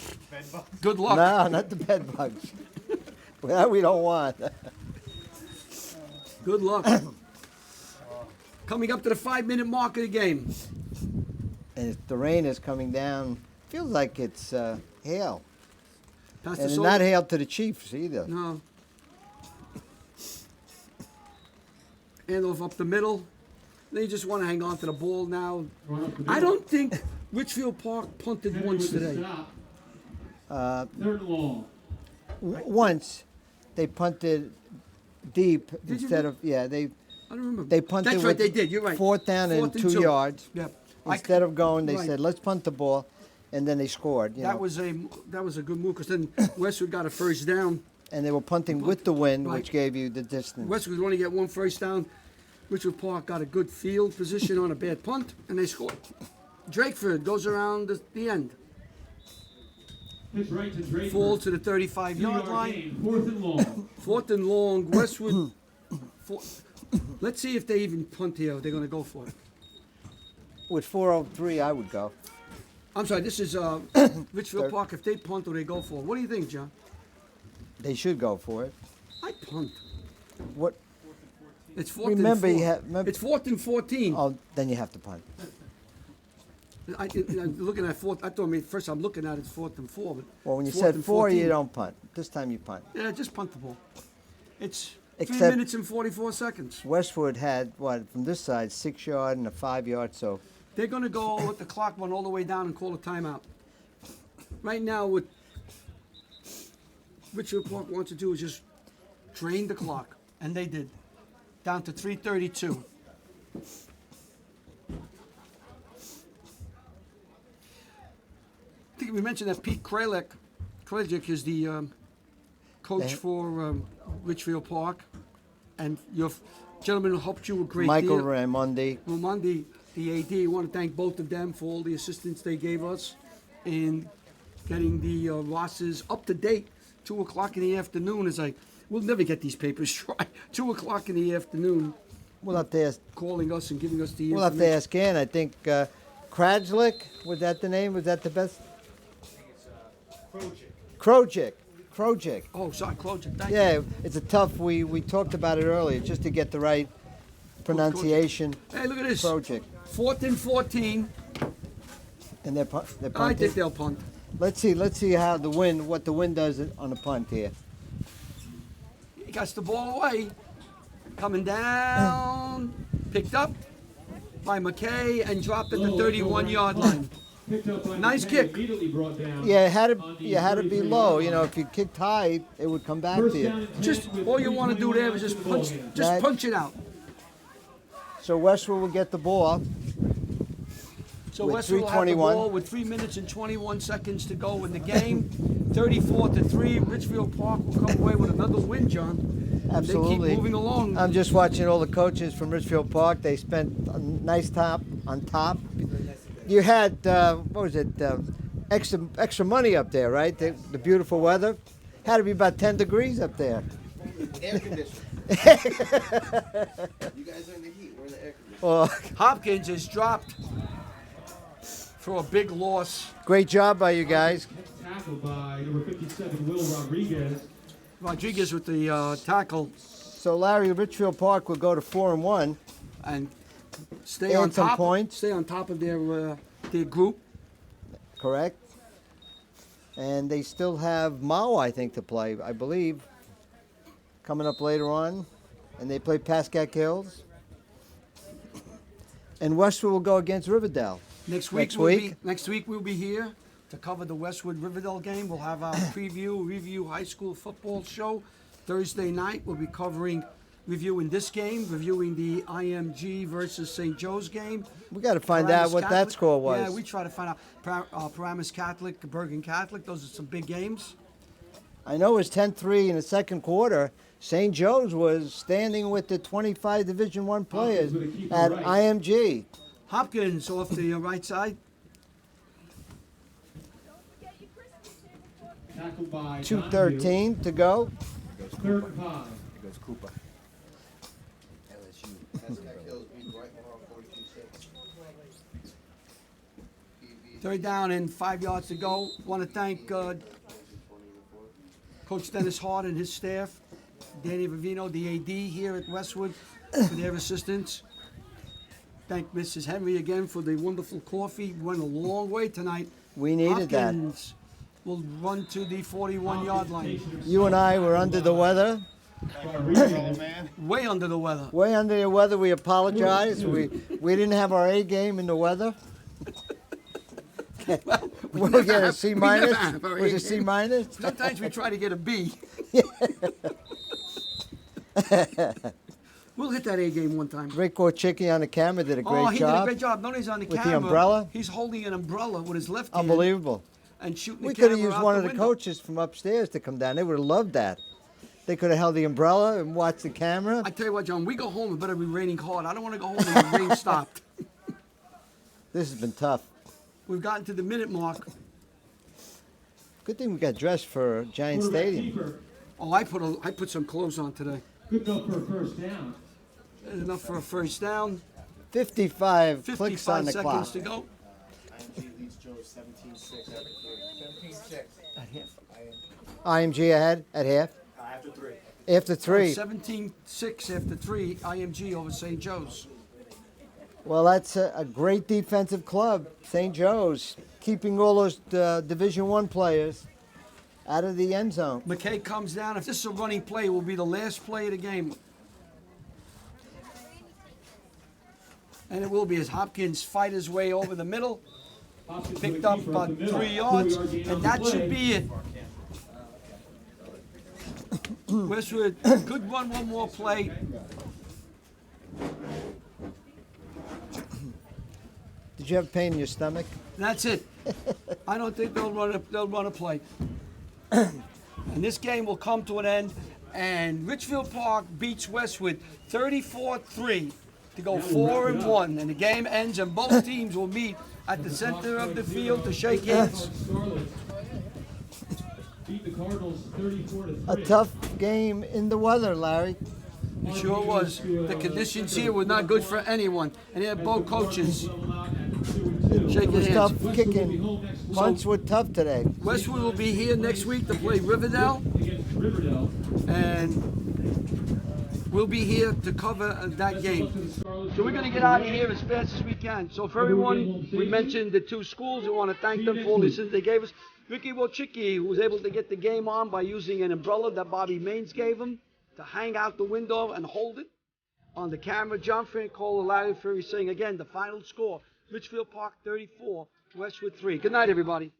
good luck. No, not the bed bugs. That we don't want. Good luck. Coming up to the 5-minute mark of the game. And if the rain is coming down, feels like it's hail. Pastor And Sol- not hail to the Chiefs either. No. Handoff up the middle. They just want to hang on to the ball now. Going up the I middle. don't think Ridgefield Park punted Henry once with the today. stop. Third and long. Once they punted deep Did you instead re- of they I don't remember. they punted. That's right, with they did. You're right. 4th down and Fourth 2 yards. Yeah. Instead of going, they right. said, "Let's punt the ball," and then they scored. You That know. was a good move because then Westwood got a first down. And they were punting with the wind, Right. which gave you the distance. Westwood would only get one first down. Ridgefield Park got a good field position on a bad punt, and they scored. Drakeford goes around the end, Pitch right to Drake. fall to the 35-yard 2-yard line. gain. 4th and long. 4th and long. Westwood. Let's see if they even punt here. They're going to go for it. With 4:03, I would go. I'm sorry. This is Ridgefield Third. Park. If they punt or they go for it. What do you think, John? They should go for it. I punt. What? It's 4th Remember, and you 4. have. Remember, It's 4th and 14. oh, then you have to punt. I'm looking at 4th. I thought maybe first I'm looking at it's 4th and 4. But Well, when you it's 4th said and 4, you 14. don't punt. This time you punt. Yeah, just punt the ball. It's 3 Except- minutes and 44 seconds. Westwood had what from this side 6 yard and a 5 yard. So They're going to go let the clock run all the way down and call a timeout. Right now, what Ridgefield Park wants to do is just drain the clock, and they did. Down to 3:32. I think we mentioned that Pete Kralik is the coach They- for Ridgefield Park, and your gentleman who helped you a great Michael deal. Raimondi. Raimondi, the AD, I want to thank both of them for all the assistance they gave us in getting the rosters up to date. 2 o'clock in the afternoon is like, we'll never get these papers right. 2 o'clock in the afternoon, We'll have to ask. calling us and giving us the We'll have to information. ask Ann. I think Krajlik, was that the name? Was that the best? Krojik. Oh, sorry, close it. Thank you. Yeah, it's a tough. We talked about it earlier, just to get the right pronunciation. Hey, look at this. Krojik. 4th and 14. And they're I think punting. they'll punt. Let's see how what the wind does on the punt here. He got the ball away. Coming down. Picked up by McKay and dropped at the 31-yard line. Picked up by Nice McKay, kick. Immediately brought down. Yeah, on the you had to be 33 low. yard You know, line. if you kicked high, it would come back First to down you. and 10 Just with all you want to do 3:21 there is just left in the punch, ballgame. just That- punch it out. So Westwood will get the ball. So With Westwood will have the 3:21. ball with 3 minutes and 21 seconds to go in the game. 34-3. Richfield Park will come away with another win, John. Absolutely. They keep moving along. I'm just watching all the coaches from Ridgefield Park. They spent a nice on top. You had what was it? Extra money up there, right? The beautiful weather had to be about 10 degrees up there. Air conditioning. You guys are in the heat. We're in the air conditioning. Well, Hopkins is dropped for a big loss. great job by you guys. Tackled by number 57, Will Rodriguez. Rodriguez with the tackle So Larry, Ridgefield Park will go to 4-1. and stay And on some top. points. Stay on top of their group. Correct. And they still have Mao, I think, to play, I believe, coming up later on. And they play Pascack Hills. And Westwood will go against Riverdale. Next week we'll be here to cover the Westwood Riverdale game. We'll have our review high school football show. Thursday night we'll be reviewing this game, reviewing the IMG versus St. Joe's game. We got to find out what that score was. Yeah, we try to find out. Paramus Catholic, Bergen Catholic. Those are some big games. I know it was 10-3 in the second quarter. St. Joe's was standing with the 25 Division I players gonna keep it at right. IMG. Hopkins off the right side. Tackled by 2:13 to go. Donahue. 3rd and 5. Goes Cooper. LSU. Pascack Hills beat Whitemore 42-6. Third down and 5 yards to go. Want to thank Coach Dennis Hart and his staff, Danny Vivino, the AD here at Westwood, for their assistance. Thank Mrs. Henry again for the wonderful coffee. Went a long way tonight. We needed that. Hopkins will run to the 41-yard line. You and I were under the weather. Way under the weather. Way under the weather. We apologize. We didn't have our A game in the weather. We'll get a C minus. Was it C minus? Sometimes we try to get a B. We'll hit that A game one time. Rick Orchicki on the camera did a great he job. did a great job. Nobody's on the With the camera. umbrella? He's holding an umbrella with his left hand Unbelievable. and shooting We the could have camera used out one the of the window. coaches from upstairs to come down. They would have loved that. They could have held the umbrella and watched the camera. I tell you what, John, we go home, it better be raining hard. I don't want to go home when the rain stopped. This has been tough. We've gotten to the minute mark. Good thing we got dressed for Giant Quarterback Stadium. keeper. Oh, I put some clothes on today. Good enough for a first down. There's enough for a first down. 55 clicks 55 on the seconds clock. to go. IMG leads Joe 17-6 after 3. 17-6. IMG ahead at half. After 3. After 3. 17-6 after 3, IMG over St. Joe's. Well, that's a great defensive club, St. Joe's, keeping all those Division I players out of the end zone. McKay comes down. If this is a running play, it will be the last play of the game. And it will be as Hopkins fight his way over the middle. Hopkins Picked with a up keeper about up the middle. 3 yards, 4 gain on and the that play. should be it. Westwood could run one more play. Did you have pain in your stomach? That's it. I don't think they'll run a play. And this game will come to an end. And Ridgefield Park beats Westwood 34-3 to go 4-1. And the game ends, and both teams will meet at the center of the field to shake hands. Scarlet beat the Cardinals 34-3. A tough game in the weather, Larry. It sure was. The conditions here were not good for anyone. And they had both coaches shaking It was hands. tough kicking. Punts were tough today. Westwood will be here next week to play Riverdale. Against Riverdale. And we'll be here to cover that game. To the Scarlet. So we're going to get out of here as fast as we can. So for everyone, we mentioned the two schools. We want to thank them for all the assistance they gave us. Ricky Wojcicki, who was able to get the game on by using an umbrella that Bobby Maines gave him to hang out the window and hold it on the camera. John Francola, Larry Fury saying again the final score, Ridgefield Park 34, Westwood 3. Good night, everybody.